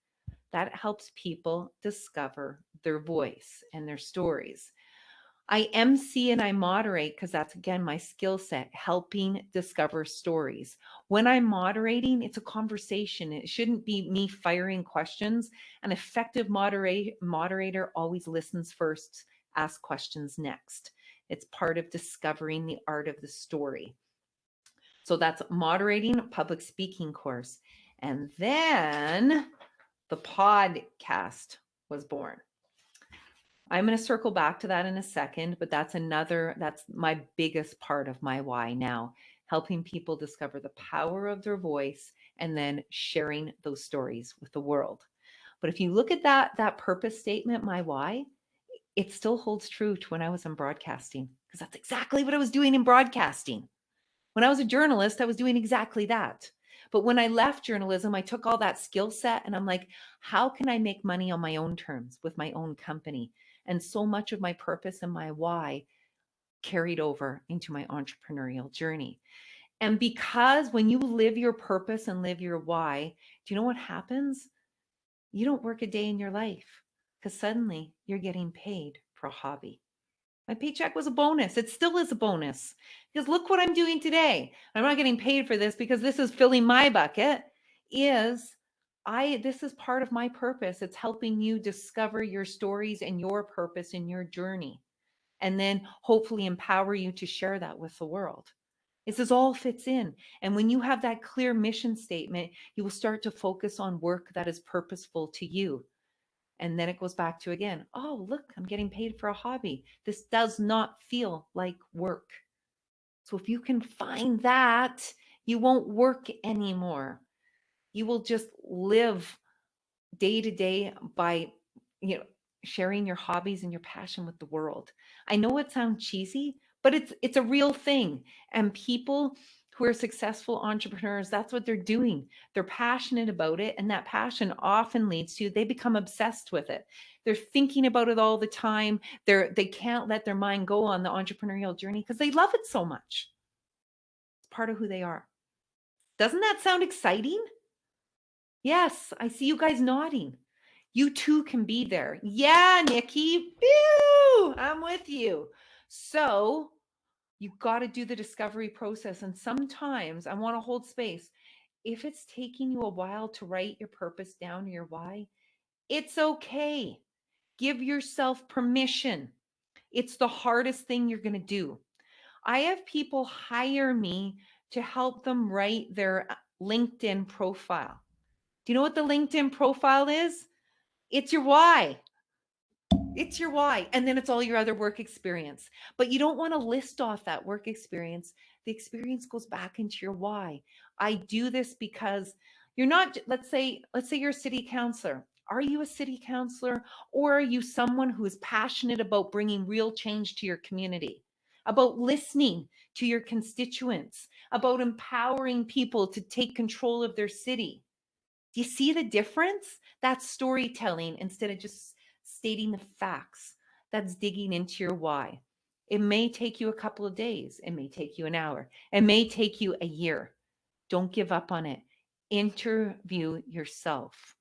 that helps people discover their voice and their stories. I MC and I moderate because that's, again, my skill set, helping discover stories. When I'm moderating, it's a conversation. It shouldn't be me firing questions. An effective moderator always listens first, asks questions next. It's part of discovering the art of the story. So that's moderating, public speaking course. And then the podcast was born. I'm going to circle back to that in a second, but that's my biggest part of my why now, helping people discover the power of their voice and then sharing those stories with the world. But if you look at that purpose statement, my why, it still holds true to when I was in broadcasting, because that's exactly what I was doing in broadcasting. When I was a journalist, I was doing exactly that. But when I left journalism, I took all that skill set and I'm like, how can I make money on my own terms with my own company? And so much of my purpose and my why carried over into my entrepreneurial journey. And because when you live your purpose and live your why, do you know what happens? You don't work a day in your life because suddenly you're getting paid for a hobby. My paycheck was a bonus. It still is a bonus because look what I'm doing today. I'm not getting paid for this because this is filling my bucket. This is part of my purpose. It's helping you discover your stories and your purpose in your journey, and then hopefully empower you to share that with the world. This all fits in. And when you have that clear mission statement, you will start to focus on work that is purposeful to you. And then it goes back to again, oh, look, I'm getting paid for a hobby. This does not feel like work. So if you can find that, you won't work anymore. You will just live day to day by, sharing your hobbies and your passion with the world. I know it sounds cheesy, but it's a real thing. And people who are successful entrepreneurs, that's what they're doing. They're passionate about it, and that passion often leads to they become obsessed with it. They're thinking about it all the time. They can't let their mind go on the entrepreneurial journey because they love it so much. It's part of who they are. Doesn't that sound exciting? Yes, I see you guys nodding. You too can be there. Yeah, Nikki. Woo! I'm with you. So you got to do the discovery process. And sometimes I want to hold space. If it's taking you a while to write your purpose down or your why, it's okay. Give yourself permission. It's the hardest thing you're going to do. I have people hire me to help them write their LinkedIn profile. Do you know what the LinkedIn profile is? It's your why. It's your why. And then it's all your other work experience. But you don't want to list off that work experience. The experience goes back into your why. I do this because you're not, let's say you're a city councilor. Are you a city councilor, or are you someone who is passionate about bringing real change to your community, about listening to your constituents, about empowering people to take control of their city? Do you see the difference? That's storytelling instead of just stating the facts. That's digging into your why. It may take you a couple of days. It may take you an hour. It may take you a year. Don't give up on it. Interview yourself.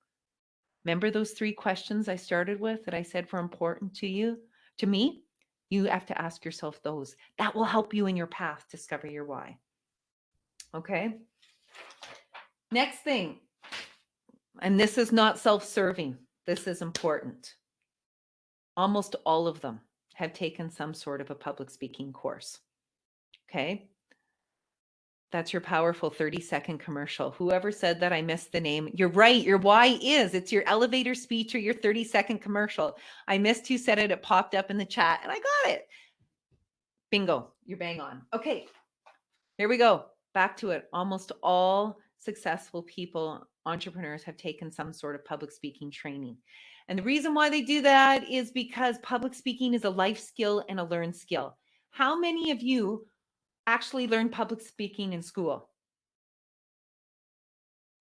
Remember those 3 questions I started with that I said were important to you, to me? You have to ask yourself those. That will help you in your path to discover your why. Okay. Next thing, and this is not self-serving. This is important. Almost all of them have taken some sort of a public speaking course. Okay. That's your powerful 30-second commercial. Whoever said that, I missed the name. You're right. Your why is it's your elevator speech or your 30-second commercial. I missed who said it. It popped up in the chat and I got it. Bingo. You're bang on. Okay. Here we go. Back to it. Almost all successful people, entrepreneurs, have taken some sort of public speaking training. And the reason why they do that is because public speaking is a life skill and a learned skill. How many of you actually learned public speaking in school?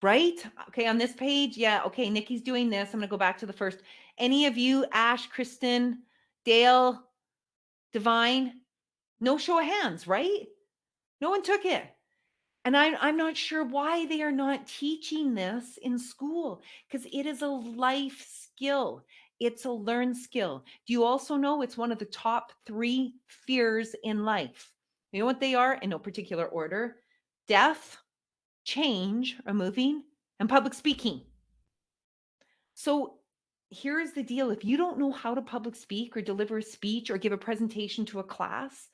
Right? Okay, on this page, yeah. Okay, Nikki's doing this. I'm going to go back to the first. Any of you, Ash, Kristen, Dale, Divine? No show of hands, right? No one took it. And I'm not sure why they are not teaching this in school, because it is a life skill. It's a learned skill. Do you also know it's one of the top 3 fears in life? You know what they are in no particular order? Death, change or moving, and public speaking. So here's the deal. If you don't know how to public speak or deliver a speech or give a presentation to a class,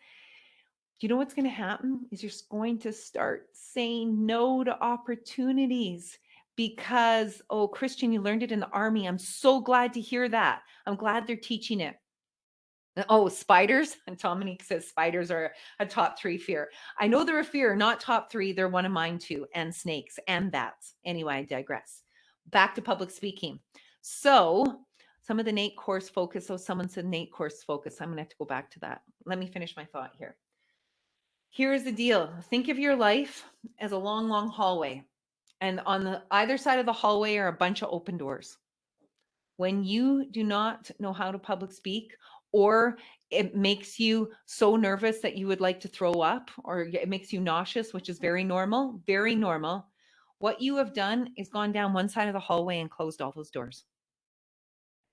you know what's going to happen is you're going to start saying no to opportunities because, oh, Christian, you learned it in the army. I'm so glad to hear that. I'm glad they're teaching it. Oh, spiders. And Dominique says spiders are a top 3 fear. I know they're a fear, not top 3. They're one of mine too. And snakes and bats. Anyway, I digress. Back to public speaking. So some of the Nate course focus. So someone said Nate course focus. I'm going to have to go back to that. Let me finish my thought here. Here's the deal. Think of your life as a long, long hallway. And on the either side of the hallway are a bunch of open doors. When you do not know how to public speak, or it makes you so nervous that you would like to throw up, or it makes you nauseous, which is very normal, what you have done is gone down one side of the hallway and closed all those doors.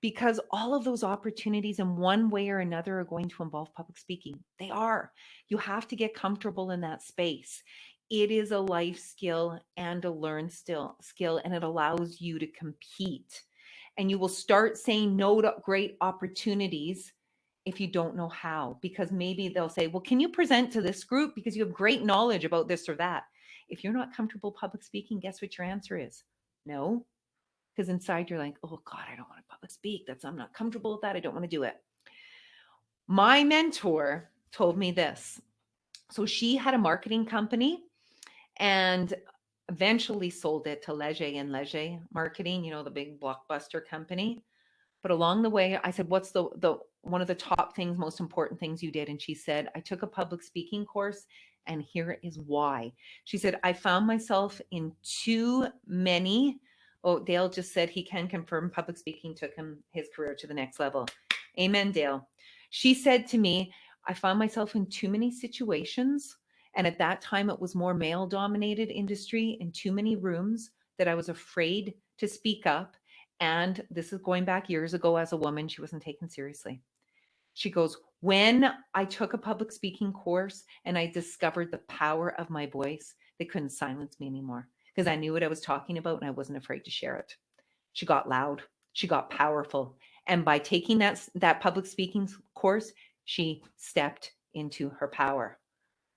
Because all of those opportunities in one way or another are going to involve public speaking. They are. You have to get comfortable in that space. It is a life skill and a learned skill, and it allows you to compete. And you will start saying no to great opportunities if you don't know how, because maybe they'll say, well, can you present to this group because you have great knowledge about this or that? If you're not comfortable public speaking, guess what your answer is? No. Because inside you're like, oh God, I don't want to public speak. I'm not comfortable with that. I don't want to do it. My mentor told me this. So she had a marketing company and eventually sold it to Leger and Leger Marketing, the big blockbuster company. But along the way, I said, what's the one of the top things, most important things you did? And she said, I took a public speaking course, and here is why. She said, I found myself in too many. Oh, Dale just said he can confirm public speaking took his career to the next level. Amen, Dale. She said to me, I found myself in too many situations. And at that time, it was more male dominated industry in too many rooms that I was afraid to speak up. And this is going back years ago as a woman, she wasn't taken seriously. She goes, when I took a public speaking course and I discovered the power of my voice, they couldn't silence me anymore because I knew what I was talking about and I wasn't afraid to share it. She got loud. She got powerful. And by taking that public speaking course, she stepped into her power.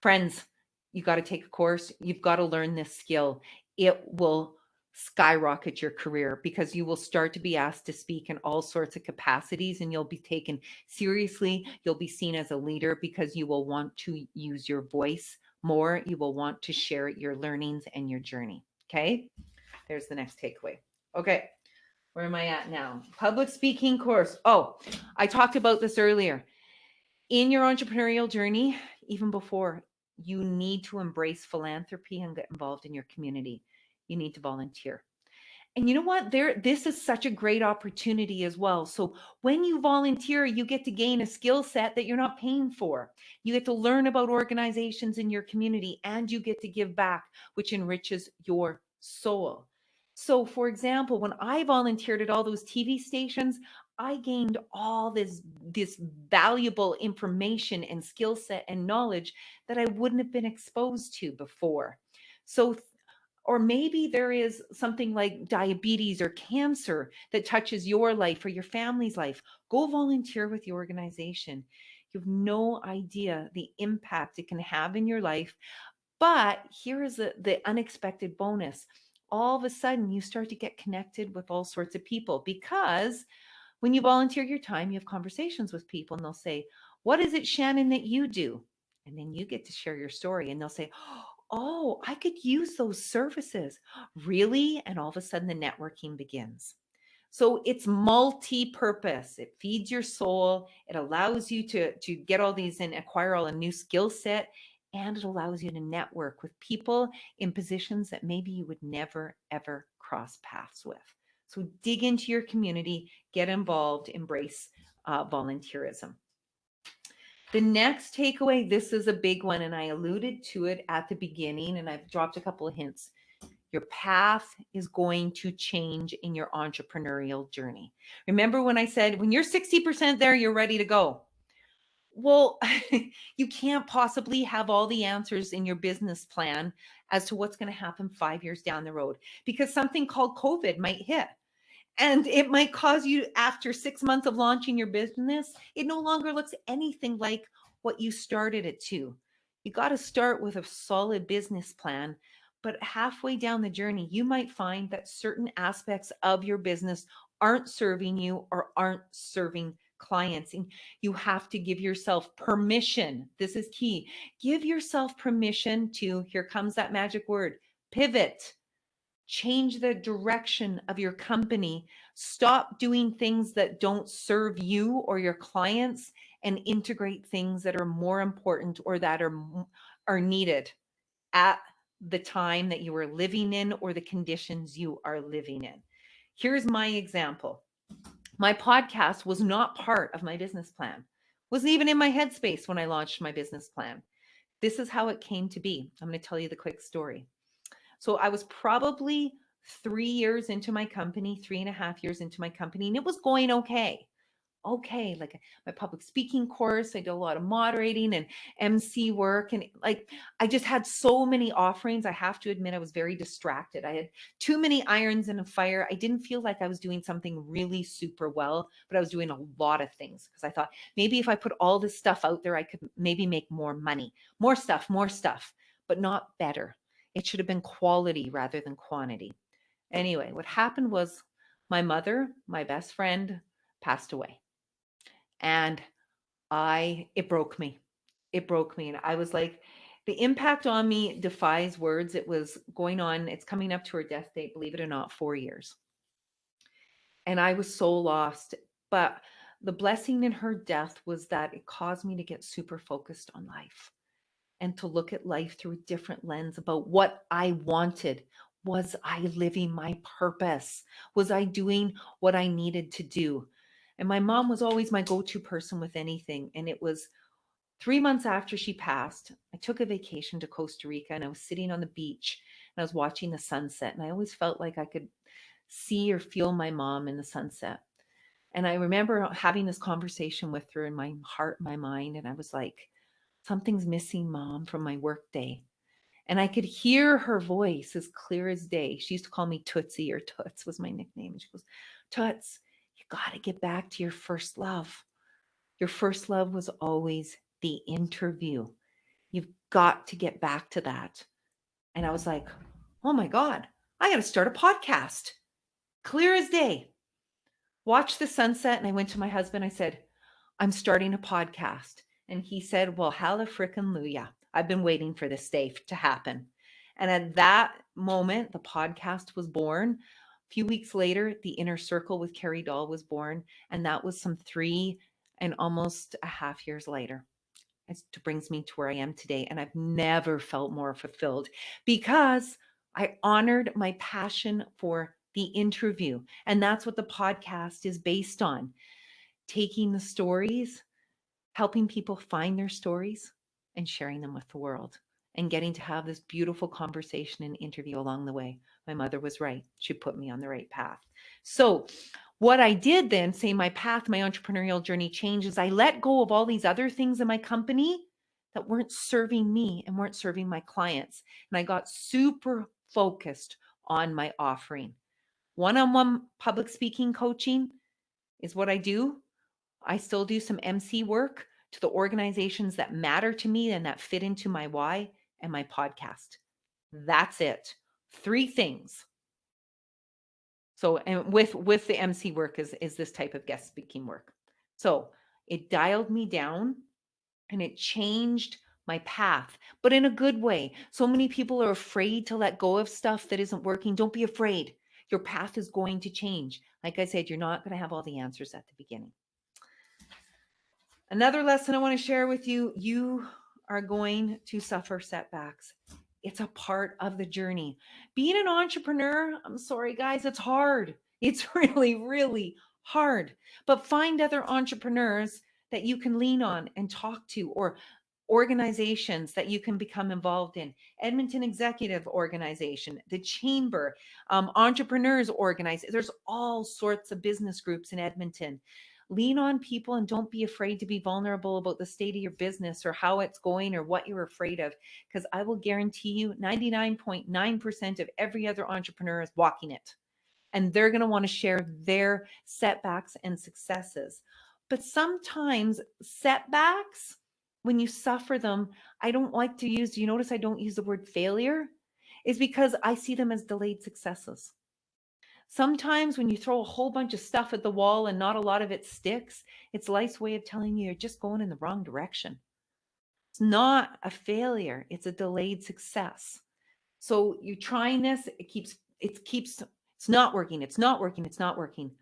Friends, you got to take a course. You've got to learn this skill. It will skyrocket your career because you will start to be asked to speak in all sorts of capacities and you'll be taken seriously. You'll be seen as a leader because you will want to use your voice more. You will want to share your learnings and your journey. Okay, there's the next takeaway. Okay, where am I at now? Public speaking course. Oh, I talked about this earlier. In your entrepreneurial journey, even before, you need to embrace philanthropy and get involved in your community. You need to volunteer. And you know what? This is such a great opportunity as well. So when you volunteer, you get to gain a skill set that you're not paying for. You get to learn about organizations in your community and you get to give back, which enriches your soul. So for example, when I volunteered at all those TV stations, I gained all this valuable information and skill set and knowledge that I wouldn't have been exposed to before. So or maybe there is something like diabetes or cancer that touches your life or your family's life. Go volunteer with the organization. You have no idea the impact it can have in your life. But here is the unexpected bonus. All of a sudden, you start to get connected with all sorts of people because when you volunteer your time, you have conversations with people and they'll say, what is it, Shannon, that you do? And then you get to share your story and they'll say, oh, I could use those services. Really? And all of a sudden the networking begins. So it's multi-purpose. It feeds your soul. It allows you to get all these and acquire all a new skill set. And it allows you to network with people in positions that maybe you would never, ever cross paths with. So dig into your community, get involved, embrace volunteerism. The next takeaway, this is a big one, and I alluded to it at the beginning, and I've dropped a couple of hints. Your path is going to change in your entrepreneurial journey. Remember when I said, when you're 60% there, you're ready to go. Well, you can't possibly have all the answers in your business plan as to what's going to happen 5 years down the road because something called COVID might hit. And it might cause you, after 6 months of launching your business, it no longer looks anything like what you started it to. You got to start with a solid business plan, but halfway down the journey, you might find that certain aspects of your business aren't serving you or aren't serving clients. And you have to give yourself permission. This is key. Give yourself permission to, here comes that magic word, pivot. Change the direction of your company. Stop doing things that don't serve you or your clients and integrate things that are more important or that are needed at the time that you are living in or the conditions you are living in. Here's my example. My podcast was not part of my business plan. Wasn't even in my headspace when I launched my business plan. This is how it came to be. I'm going to tell you the quick story. So I was probably 3 years into my company, 3.5 years into my company, and it was going okay. Okay, like my public speaking course, I did a lot of moderating and MC work, and like I just had so many offerings. I have to admit, I was very distracted. I had too many irons in a fire. I didn't feel like I was doing something really super well, but I was doing a lot of things because I thought maybe if I put all this stuff out there, I could maybe make more money, more stuff, but not better. It should have been quality rather than quantity. Anyway, what happened was my mother, my best friend, passed away. And it broke me. It broke me. And I was like, the impact on me defies words. It was going on, it's coming up to her death date, believe it or not, 4 years. And I was so lost. But the blessing in her death was that it caused me to get super focused on life and to look at life through a different lens about what I wanted. Was I living my purpose? Was I doing what I needed to do? And my mom was always my go-to person with anything. And it was 3 months after she passed, I took a vacation to Costa Rica and I was sitting on the beach and I was watching the sunset. And I always felt like I could see or feel my mom in the sunset. And I remember having this conversation with her in my heart, my mind. And I was like, something's missing, Mom, from my work day. And I could hear her voice as clear as day. She used to call me Tootsie, or Toots was my nickname. And she goes, Toots, you got to get back to your first love. Your first love was always the interview. You've got to get back to that. And I was like, oh my God, I got to start a podcast. Clear as day. Watched the sunset. And I went to my husband. I said, I'm starting a podcast. And he said, well, hallelujah. I've been waiting for this day to happen. And at that moment, the podcast was born. A few weeks later, the Inner Circle with Carrie Doll was born. And that was some 3 and almost a half years later. It brings me to where I am today. And I've never felt more fulfilled because I honored my passion for the interview. And that's what the podcast is based on. Taking the stories, helping people find their stories and sharing them with the world and getting to have this beautiful conversation and interview along the way. My mother was right. She put me on the right path. So what I did then, say my path, my entrepreneurial journey changed, is I let go of all these other things in my company that weren't serving me and weren't serving my clients. And I got super focused on my offering. One-on-one public speaking coaching is what I do. I still do some MC work to the organizations that matter to me and that fit into my why, and my podcast. That's it. 3 things. So, and with the MC work is this type of guest speaking work. So it dialed me down and it changed my path, but in a good way. So many people are afraid to let go of stuff that isn't working. Don't be afraid. Your path is going to change. Like I said, you're not going to have all the answers at the beginning. Another lesson I want to share with you, you are going to suffer setbacks. It's a part of the journey. Being an entrepreneur, I'm sorry, guys, it's hard. It's really, really hard. But find other entrepreneurs that you can lean on and talk to, or organizations that you can become involved in. Edmonton Executive Organization, the Chamber, Entrepreneurs Organization. There's all sorts of business groups in Edmonton. Lean on people and don't be afraid to be vulnerable about the state of your business or how it's going or what you're afraid of. Because I will guarantee you 99.9% of every other entrepreneur is walking it. And they're going to want to share their setbacks and successes. But sometimes setbacks, when you suffer them, I don't like to use, do you notice I don't use the word failure? Is because I see them as delayed successes. Sometimes when you throw a whole bunch of stuff at the wall and not a lot of it sticks, it's life's way of telling you you're just going in the wrong direction. It's not a failure. It's a delayed success. So you're trying this, it's not working. It's not working. It's not working.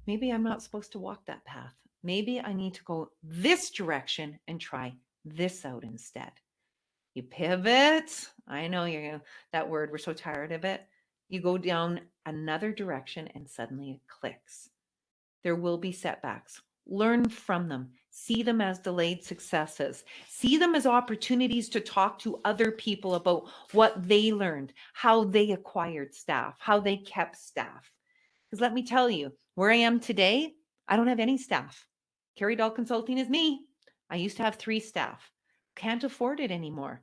Maybe I'm not supposed to walk that path. Maybe I need to go this direction and try this out instead. You pivot. I know that word, we're so tired of it. You go down another direction and suddenly it clicks. There will be setbacks. Learn from them. See them as delayed successes. See them as opportunities to talk to other people about what they learned, how they acquired staff, how they kept staff. Because let me tell you, where I am today, I don't have any staff. Carrie Doll Consulting is me. I used to have 3 staff. Can't afford it anymore.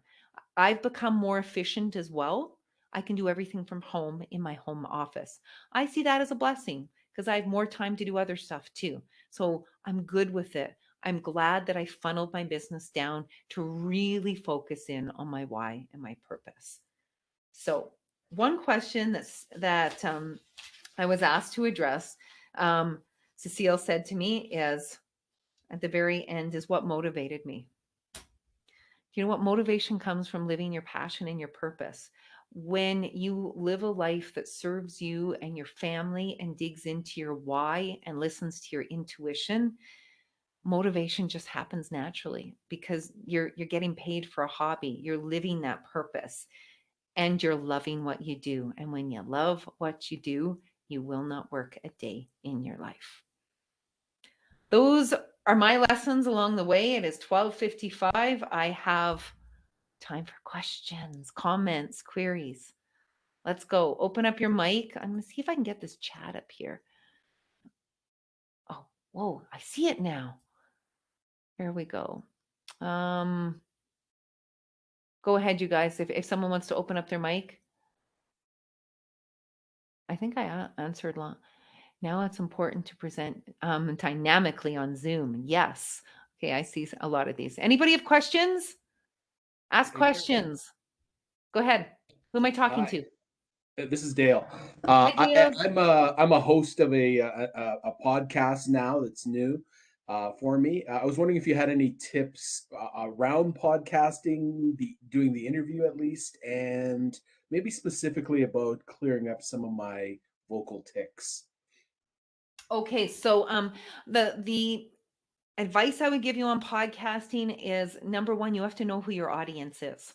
I've become more efficient as well. I can do everything from home in my home office. I see that as a blessing because I have more time to do other stuff too. So I'm good with it. I'm glad that I funneled my business down to really focus in on my why and my purpose. So one question that I was asked to address, Cecile said to me is at the very end is what motivated me. You know what? Motivation comes from living your passion and your purpose. When you live a life that serves you and your family and digs into your why and listens to your intuition, motivation just happens naturally because you're getting paid for a hobby. You're living that purpose and you're loving what you do. And when you love what you do, you will not work a day in your life. Those are my lessons along the way. It is 12:55. I have time for questions, comments, queries. Let's go. Open up your mic. I'm going to see if I can get this chat up here. Oh, whoa, I see it now. Here we go. Go ahead, you guys. If someone wants to open up their mic. I think I answered long. Now it's important to present dynamically on Zoom. Yes. Okay, I see a lot of these. Anybody have questions? Ask questions. Go ahead. Who am I talking Hi, to? this is Dale. Hi, Dale. I'm a host of a podcast now that's new for me. I was wondering if you had any tips around podcasting, doing the interview at least, and maybe specifically about clearing up some of my vocal tics. Okay, so the advice I would give you on podcasting is number one, you have to know who your audience is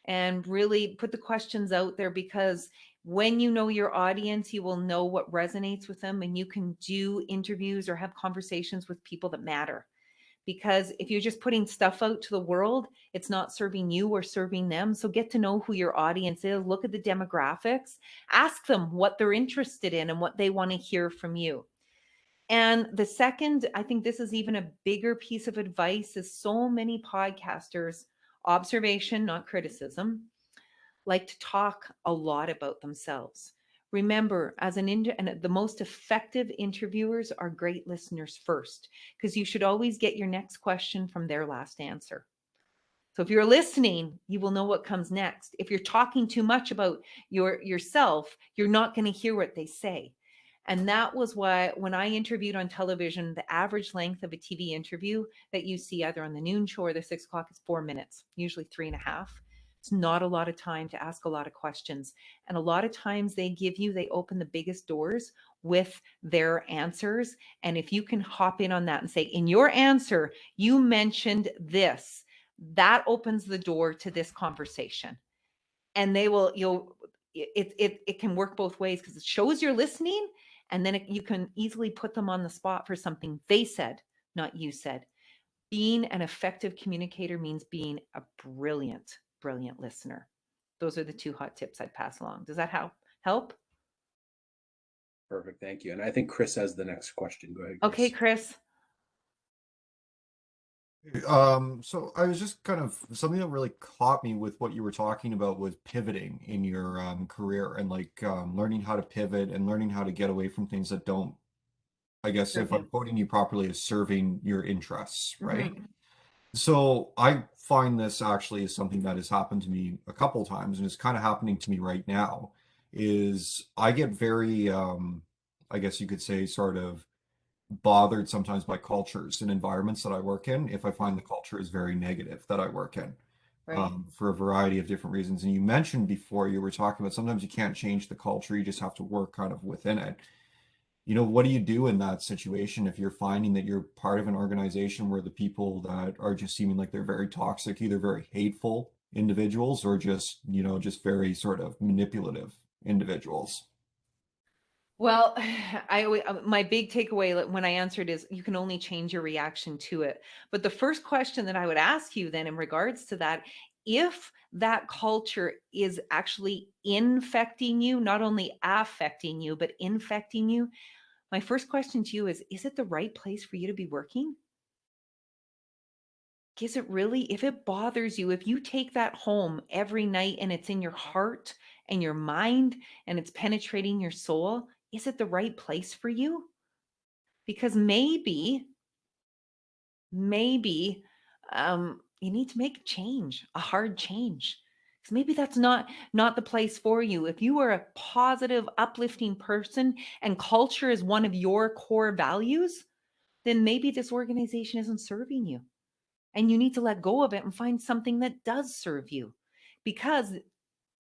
and really put the questions out there because when you know your audience, you will know what resonates with them and you can do interviews or have conversations with people that matter. Because if you're just putting stuff out to the world, it's not serving you or serving them. So get to know who your audience is, look at the demographics, ask them what they're interested in and what they want to hear from you. And the second, I think this is even a bigger piece of advice, is so many podcasters, observation, not criticism, like to talk a lot about themselves. Remember, and the most effective interviewers are great listeners first, because you should always get your next question from their last answer. So if you're listening, you will know what comes next. If you're talking too much about yourself, you're not going to hear what they say. And that was why when I interviewed on television, the average length of a TV interview that you see either on the noon show or the 6 o'clock is 4 minutes, usually 3.5. It's not a lot of time to ask a lot of questions. And a lot of times they open the biggest doors with their answers. And if you can hop in on that and say, in your answer, you mentioned this, that opens the door to this conversation. And it can work both ways because it shows you're listening. And then you can easily put them on the spot for something they said, not you said. Being an effective communicator means being a brilliant listener. Those are the 2 hot tips I'd pass along. Does that help? Perfect, thank you. And I think Chris has the next question. Go ahead, Chris. Okay, Chris. So I was just kind of something that really caught me with what you were talking about was pivoting in your career and like learning how to pivot and learning how to get away from things that don't, I guess if I'm quoting you properly, is serving your interests, right? Mm-hmm. So I find this actually is something that has happened to me a couple times and it's kind of happening to me right now, is I get very, I guess you could say, sort of bothered sometimes by cultures and environments that I work in if I find the culture is very negative that I work in, Right. for a variety of different reasons. And you mentioned before, you were talking about sometimes you can't change the culture, you just have to work kind of within it. You know, what do you do in that situation if you're finding that you're part of an organization where the people that are just seeming like they're very toxic, either very hateful individuals, or just, just very sort of manipulative individuals? Well, my big takeaway when I answered is you can only change your reaction to it. But the first question that I would ask you then in regards to that, if that culture is actually infecting you, not only affecting you, but infecting you, my first question to you is it the right place for you to be working? Is it really? If it bothers you, if you take that home every night and it's in your heart and your mind and it's penetrating your soul, is it the right place for you? Because maybe you need to make a change, a hard change. Because maybe that's not the place for you. If you are a positive, uplifting person and culture is one of your core values, then maybe this organization isn't serving you. And you need to let go of it and find something that does serve you. Because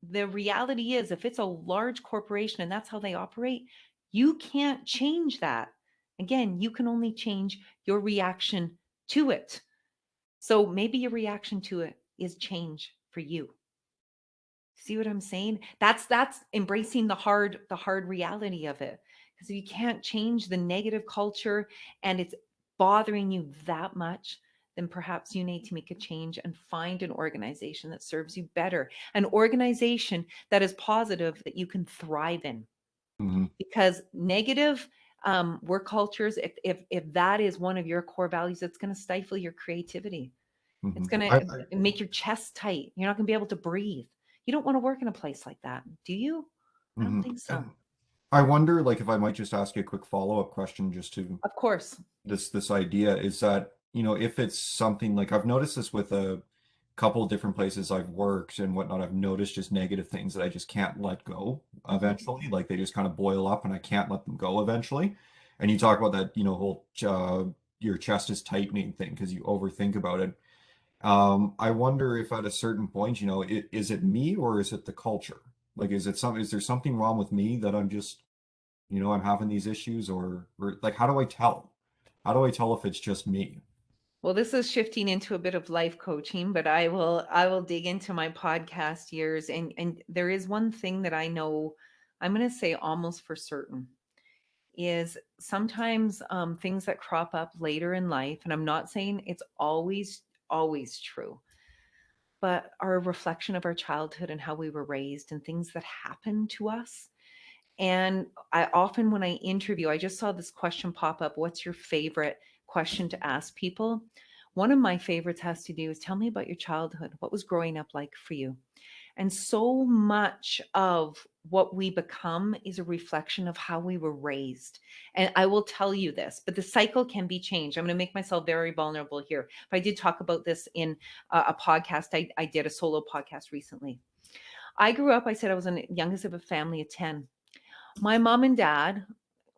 the reality is, if it's a large corporation and that's how they operate, you can't change that. Again, you can only change your reaction to it. So maybe your reaction to it is change for you. See what I'm saying? That's embracing the hard reality of it. Because if you can't change the negative culture and it's bothering you that much, then perhaps you need to make a change and find an organization that serves you better, an organization that is positive, that you can thrive in. Mm-hmm. Because negative work cultures, if that is one of your core values, it's going to stifle your creativity. It's going to make your chest tight. You're not going to be able to breathe. You don't want to work in a place like that, do you? I don't think so. I wonder, like, if I might just ask you a quick follow-up question, just to Of course. this idea is that, if it's something like, I've noticed this with a couple of different places I've worked and whatnot, I've noticed just negative things that I just can't let go eventually. Like, they just kind of boil up and I can't let them go eventually. And you talk about that, whole your chest is tightening thing because you overthink about it. I wonder if at a certain point, is it me or is it the culture? Like, is there something wrong with me that I'm just, I'm having these issues, or like, how do I tell? How do I tell if it's just me? Well, this is shifting into a bit of life coaching, but I will dig into my podcast years, and there is one thing that I know, I'm going to say almost for certain, is sometimes things that crop up later in life, and I'm not saying it's always true, but are a reflection of our childhood and how we were raised and things that happened to us. And I often, when I interview, I just saw this question pop up: what's your favorite question to ask people? One of my favorites has to do is, tell me about your childhood. What was growing up like for you? And so much of what we become is a reflection of how we were raised. And I will tell you this, but the cycle can be changed. I'm going to make myself very vulnerable here. But I did talk about this in a podcast. I did a solo podcast recently. I grew up, I said I was the youngest of a family of 10. My mom and dad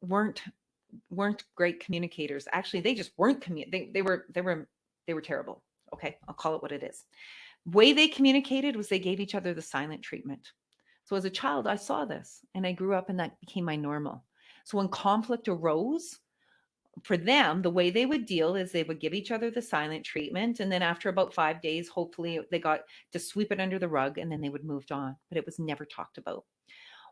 weren't great communicators. Actually, they just weren't they were terrible. Okay, I'll call it what it is. Way they communicated was they gave each other the silent treatment. So as a child, I saw this and I grew up and that became my normal. So when conflict arose, for them, the way they would deal is they would give each other the silent treatment. And then after about 5 days, hopefully they got to sweep it under the rug and then they would move on. But it was never talked about.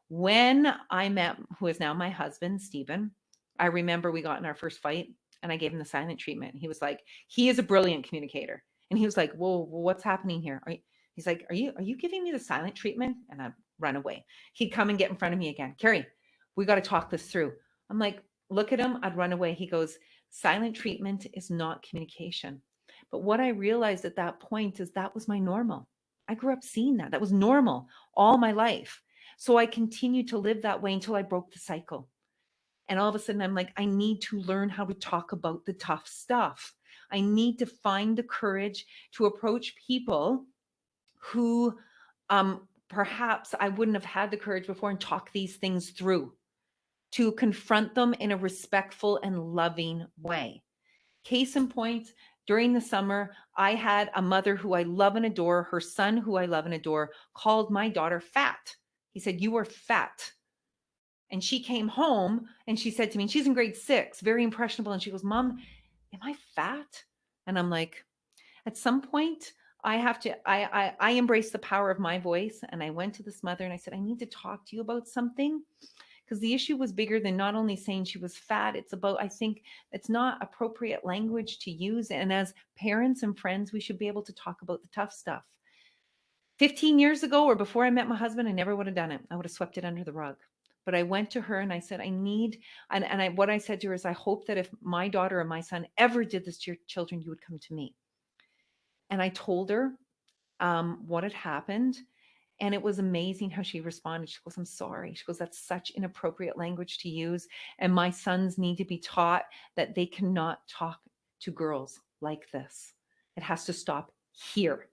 When I met who is now my husband, Stephen, I remember we got in our first fight and I gave him the silent treatment. He was like, he is a brilliant communicator. And he was like, whoa, what's happening here? He's like, are you giving me the silent treatment? And I'd run away. He'd come and get in front of me again. Carrie, we got to talk this through. I'm like, look at him. I'd run away. He goes, silent treatment is not communication. But what I realized at that point is that was my normal. I grew up seeing that. That was normal all my life. So I continued to live that way until I broke the cycle. And all of a sudden, I'm like, I need to learn how to talk about the tough stuff. I need to find the courage to approach people who perhaps I wouldn't have had the courage before and talk these things through, to confront them in a respectful and loving way. Case in point, during the summer, I had a mother who I love and adore, her son who I love and adore, called my daughter fat. He said, "You are fat." And she came home and she said to me, and she's in grade 6, very impressionable. And she goes, "Mom, am I fat?" And I'm like, at some point, I embrace the power of my voice. And I went to this mother and I said, I need to talk to you about something, because the issue was bigger than not only saying she was fat. It's about, I think it's not appropriate language to use. And as parents and friends, we should be able to talk about the tough stuff. 15 years ago or before I met my husband, I never would have done it. I would have swept it under the rug. But I went to her and I said, I need, what I said to her is, I hope that if my daughter or my son ever did this to your children, you would come to me. And I told her what had happened. And it was amazing how she responded. She goes, I'm sorry. She goes, that's such inappropriate language to use. And my sons need to be taught that they cannot talk to girls like this. It has to stop here.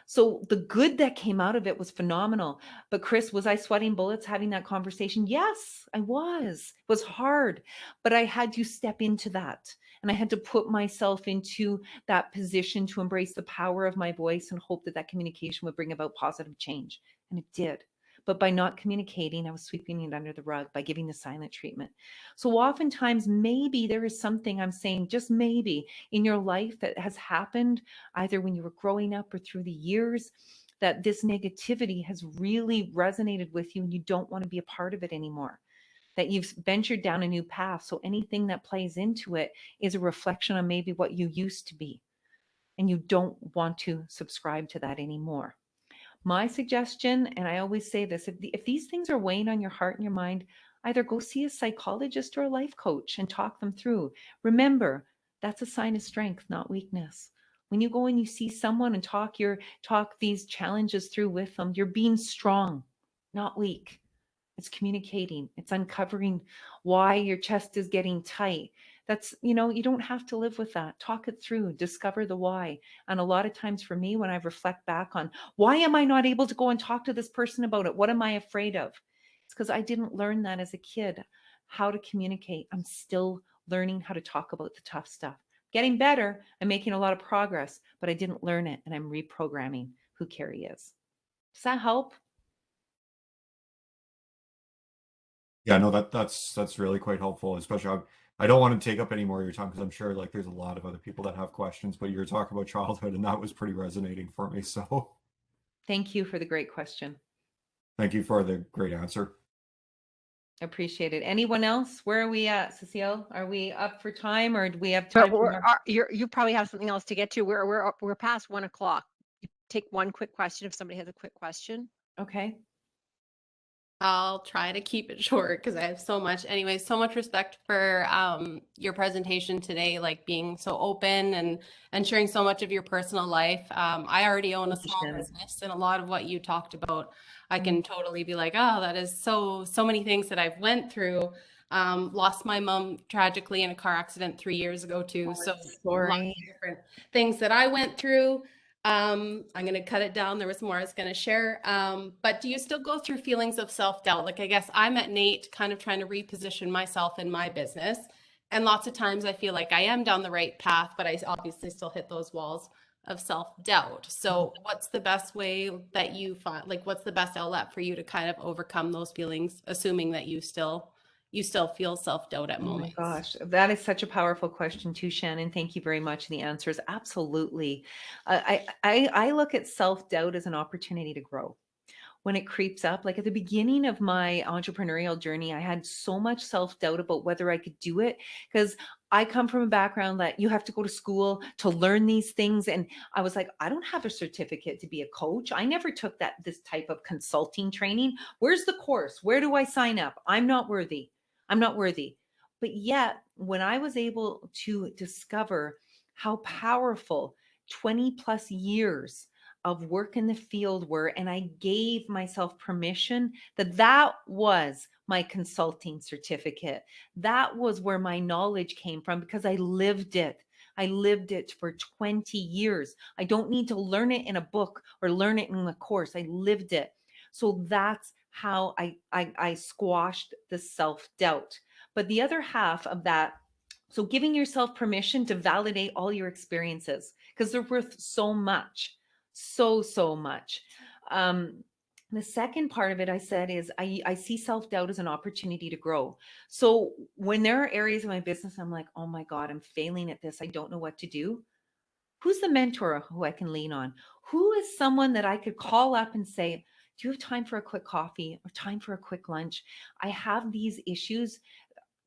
So the good that came out of it was phenomenal. But Chris, was I sweating bullets having that conversation? Yes, I was. It was hard, but I had to step into that. And I had to put myself into that position to embrace the power of my voice and hope that that communication would bring about positive change. And it did. But by not communicating, I was sweeping it under the rug by giving the silent treatment. So oftentimes, maybe there is something, I'm saying just maybe, in your life that has happened either when you were growing up or through the years, that this negativity has really resonated with you and you don't want to be a part of it anymore, that you've ventured down a new path. So anything that plays into it is a reflection on maybe what you used to be, and you don't want to subscribe to that anymore. My suggestion, and I always say this, if these things are weighing on your heart and your mind, either go see a psychologist or a life coach and talk them through. Remember, that's a sign of strength, not weakness. When you go and you see someone and talk these challenges through with them, you're being strong, not weak. It's communicating. It's uncovering why your chest is getting tight. That's, you don't have to live with that. Talk it through, discover the why. And a lot of times for me, when I reflect back on why am I not able to go and talk to this person about it? What am I afraid of? It's because I didn't learn that as a kid, how to communicate. I'm still learning how to talk about the tough stuff. Getting better. I'm making a lot of progress, but I didn't learn it, and I'm reprogramming who Carrie is. Does that help? Yeah, no, that's really quite helpful, especially I don't want to take up any more of your time because I'm sure like there's a lot of other people that have questions, but you're talking about childhood and that was pretty resonating for me. So Thank you for the great question. thank you for the great answer. Appreciate it. Anyone else? Where are we at, Cecile? Are we up for time, or do we have time? You probably have something else to get to. We're past 1 o'clock. Take one quick question if somebody has a quick question. Okay. I'll try to keep it short because I have so much. Anyway, so much respect for your presentation today, like being so open and sharing so much of your personal life. I already own a small business, and a lot of what you talked about, I can totally be like, oh, that is so many things that I've went through. Lost my mom tragically in a car accident 3 years ago too. So lots of different things that I went through. I'm going to cut it down. There was more I was going to share. But do you still go through feelings of self-doubt? Like, I guess I'm at Nate kind of trying to reposition myself in my business. And lots of times I feel like I am down the right path, but I obviously still hit those walls of self-doubt. So what's the best way that you find, like, what's the best outlet for you to kind of overcome those feelings, assuming that you still feel self-doubt at moments? Oh my gosh, that is such a powerful question too, Shannon. Thank you very much. The answer is absolutely. I look at self-doubt as an opportunity to grow. When it creeps up, like at the beginning of my entrepreneurial journey, I had so much self-doubt about whether I could do it, because I come from a background that you have to go to school to learn these things. And I was like, I don't have a certificate to be a coach. I never took this type of consulting training. Where's the course? Where do I sign up? I'm not worthy. I'm not worthy. But yet, when I was able to discover how powerful 20 plus years of work in the field were, and I gave myself permission that was my consulting certificate. That was where my knowledge came from, because I lived it. I lived it for 20 years. I don't need to learn it in a book or learn it in a course. I lived it. So that's how I squashed the self-doubt. But the other half of that, so giving yourself permission to validate all your experiences, because they're worth so much. So much. The second part of it, I said, is I see self-doubt as an opportunity to grow. So when there are areas of my business, I'm like, oh my God, I'm failing at this. I don't know what to do. Who's the mentor who I can lean on? Who is someone that I could call up and say, do you have time for a quick coffee or time for a quick lunch? I have these issues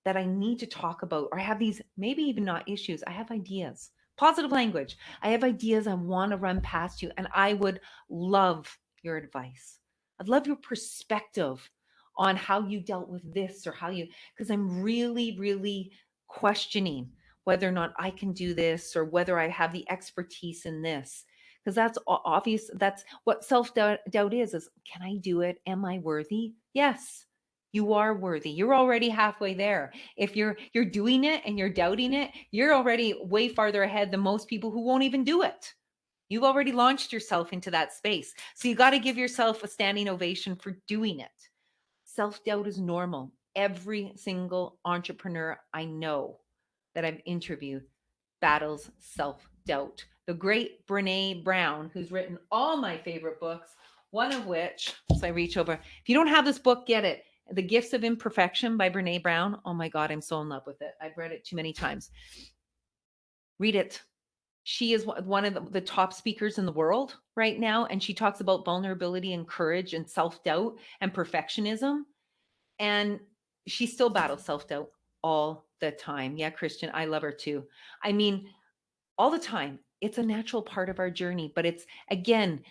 that I need to talk about, or I have these, maybe even not issues, I have ideas. Positive language. I have ideas I want to run past you, and I would love your advice. I'd love your perspective on how you dealt with this, or how you, because I'm really, really questioning whether or not I can do this, or whether I have the expertise in this. Because that's obvious. That's what self-doubt is, can I do it? Am I worthy? Yes, you are worthy. You're already halfway there. If you're doing it and you're doubting it, you're already way farther ahead than most people who won't even do it. You've already launched yourself into that space. So you got to give yourself a standing ovation for doing it. Self-doubt is normal. Every single entrepreneur I know that I've interviewed battles self-doubt. The great Brene Brown, who's written all my favorite books, one of which, so I reach over. If you don't have this book, get it. The Gifts of Imperfection by Brene Brown. Oh my God, I'm so in love with it. I've read it too many times. Read it. She is one of the top speakers in the world right now. And she talks about vulnerability and courage and self-doubt and perfectionism. And she still battles self-doubt all the time. Yeah, Christian, I love her too. I mean, all the time. It's a natural part of our journey, but it's, again,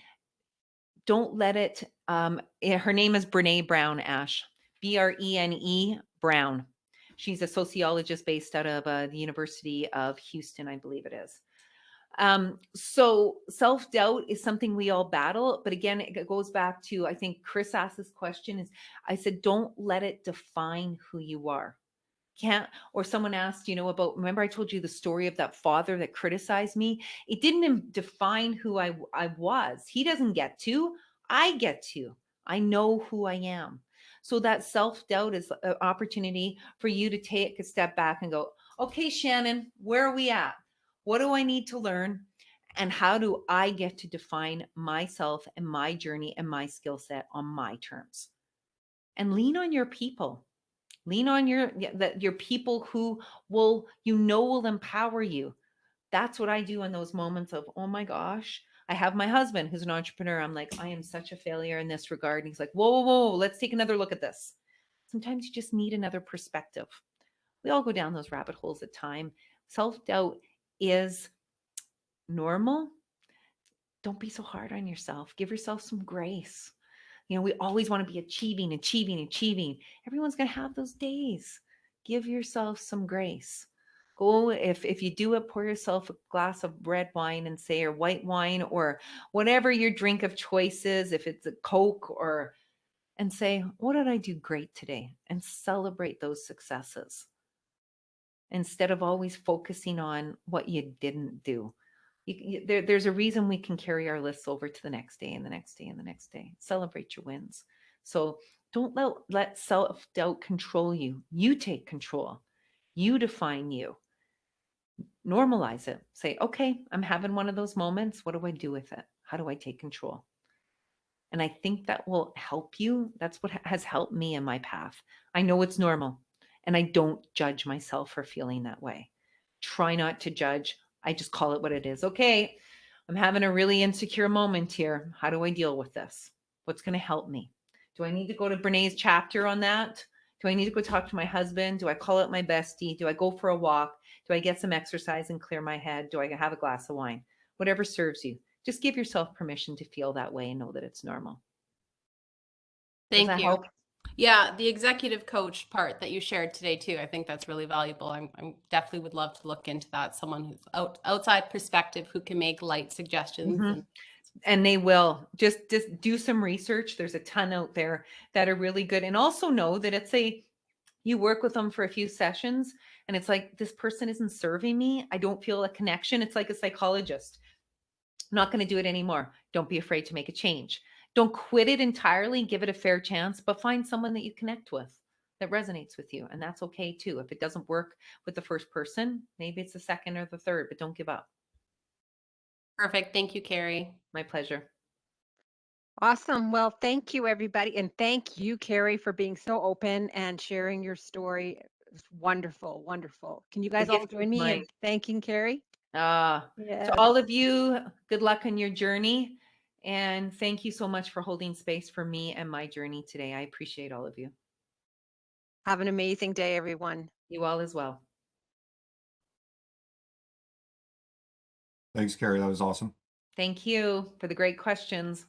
don't let it, her name is Brene Brown, Ash, Brene Brown. She's a sociologist based out of the University of Houston, I believe it is. So self-doubt is something we all battle, but again, it goes back to, I think Chris asked this question, is I said, don't let it define who you are. Can't, or someone asked, about, remember I told you the story of that father that criticized me? It didn't define who I was. He doesn't get to, I get to. I know who I am. So that self-doubt is an opportunity for you to take a step back and go, okay, Shannon, where are we at? What do I need to learn? And how do I get to define myself and my journey and my skill set on my terms? And lean on your people. Lean on your people who will empower you. That's what I do in those moments of, oh my gosh, I have my husband who's an entrepreneur. I'm like, I am such a failure in this regard. And he's like, whoa, whoa, whoa, let's take another look at this. Sometimes you just need another perspective. We all go down those rabbit holes at time. Self-doubt is normal. Don't be so hard on yourself. Give yourself some grace. We always want to be achieving. Everyone's going to have those days. Give yourself some grace. Go, if you do it, pour yourself a glass of red wine and say, or white wine, or whatever your drink of choice is, if it's a Coke, and say, what did I do great today? And celebrate those successes instead of always focusing on what you didn't do. There's a reason we can carry our lists over to the next day and the next day and the next day. Celebrate your wins. So don't let self-doubt control you. You take control. You define you. Normalize it. Say, okay, I'm having one of those moments. What do I do with it? How do I take control? And I think that will help you. That's what has helped me in my path. I know it's normal, and I don't judge myself for feeling that way. Try not to judge. I just call it what it is. Okay, I'm having a really insecure moment here. How do I deal with this? What's going to help me? Do I need to go to Brené's chapter on that? Do I need to go talk to my husband? Do I call out my bestie? Do I go for a walk? Do I get some exercise and clear my head? Do I have a glass of wine? Whatever serves you. Just give yourself permission to feel that way and know that it's normal. Thank Does that you. help? Yeah, the executive coach part that you shared today too, I think that's really valuable. I'm definitely would love to look into that. Someone who's outside perspective who can make light suggestions. Mm-hmm. And they will just do some research. There's a ton out there that are really good. And also know that you work with them for a few sessions and it's like, this person isn't serving me. I don't feel a connection. It's like a psychologist. I'm not going to do it anymore. Don't be afraid to make a change. Don't quit it entirely. Give it a fair chance, but find someone that you connect with that resonates with you. And that's okay too. If it doesn't work with the first person, maybe it's the second or the third, but don't give up. Perfect. Thank you, Carrie. My pleasure. Awesome. Well, thank you, everybody. And thank you, Carrie, for being so open and sharing your story. It's wonderful, wonderful. Can you guys all join me in thanking Carrie? Yeah. To all of you, good luck on your journey. And thank you so much for holding space for me and my journey today. I appreciate all of you. Have an amazing day, everyone. You all as well. Thanks, Carrie. That was awesome. Thank you for the great questions.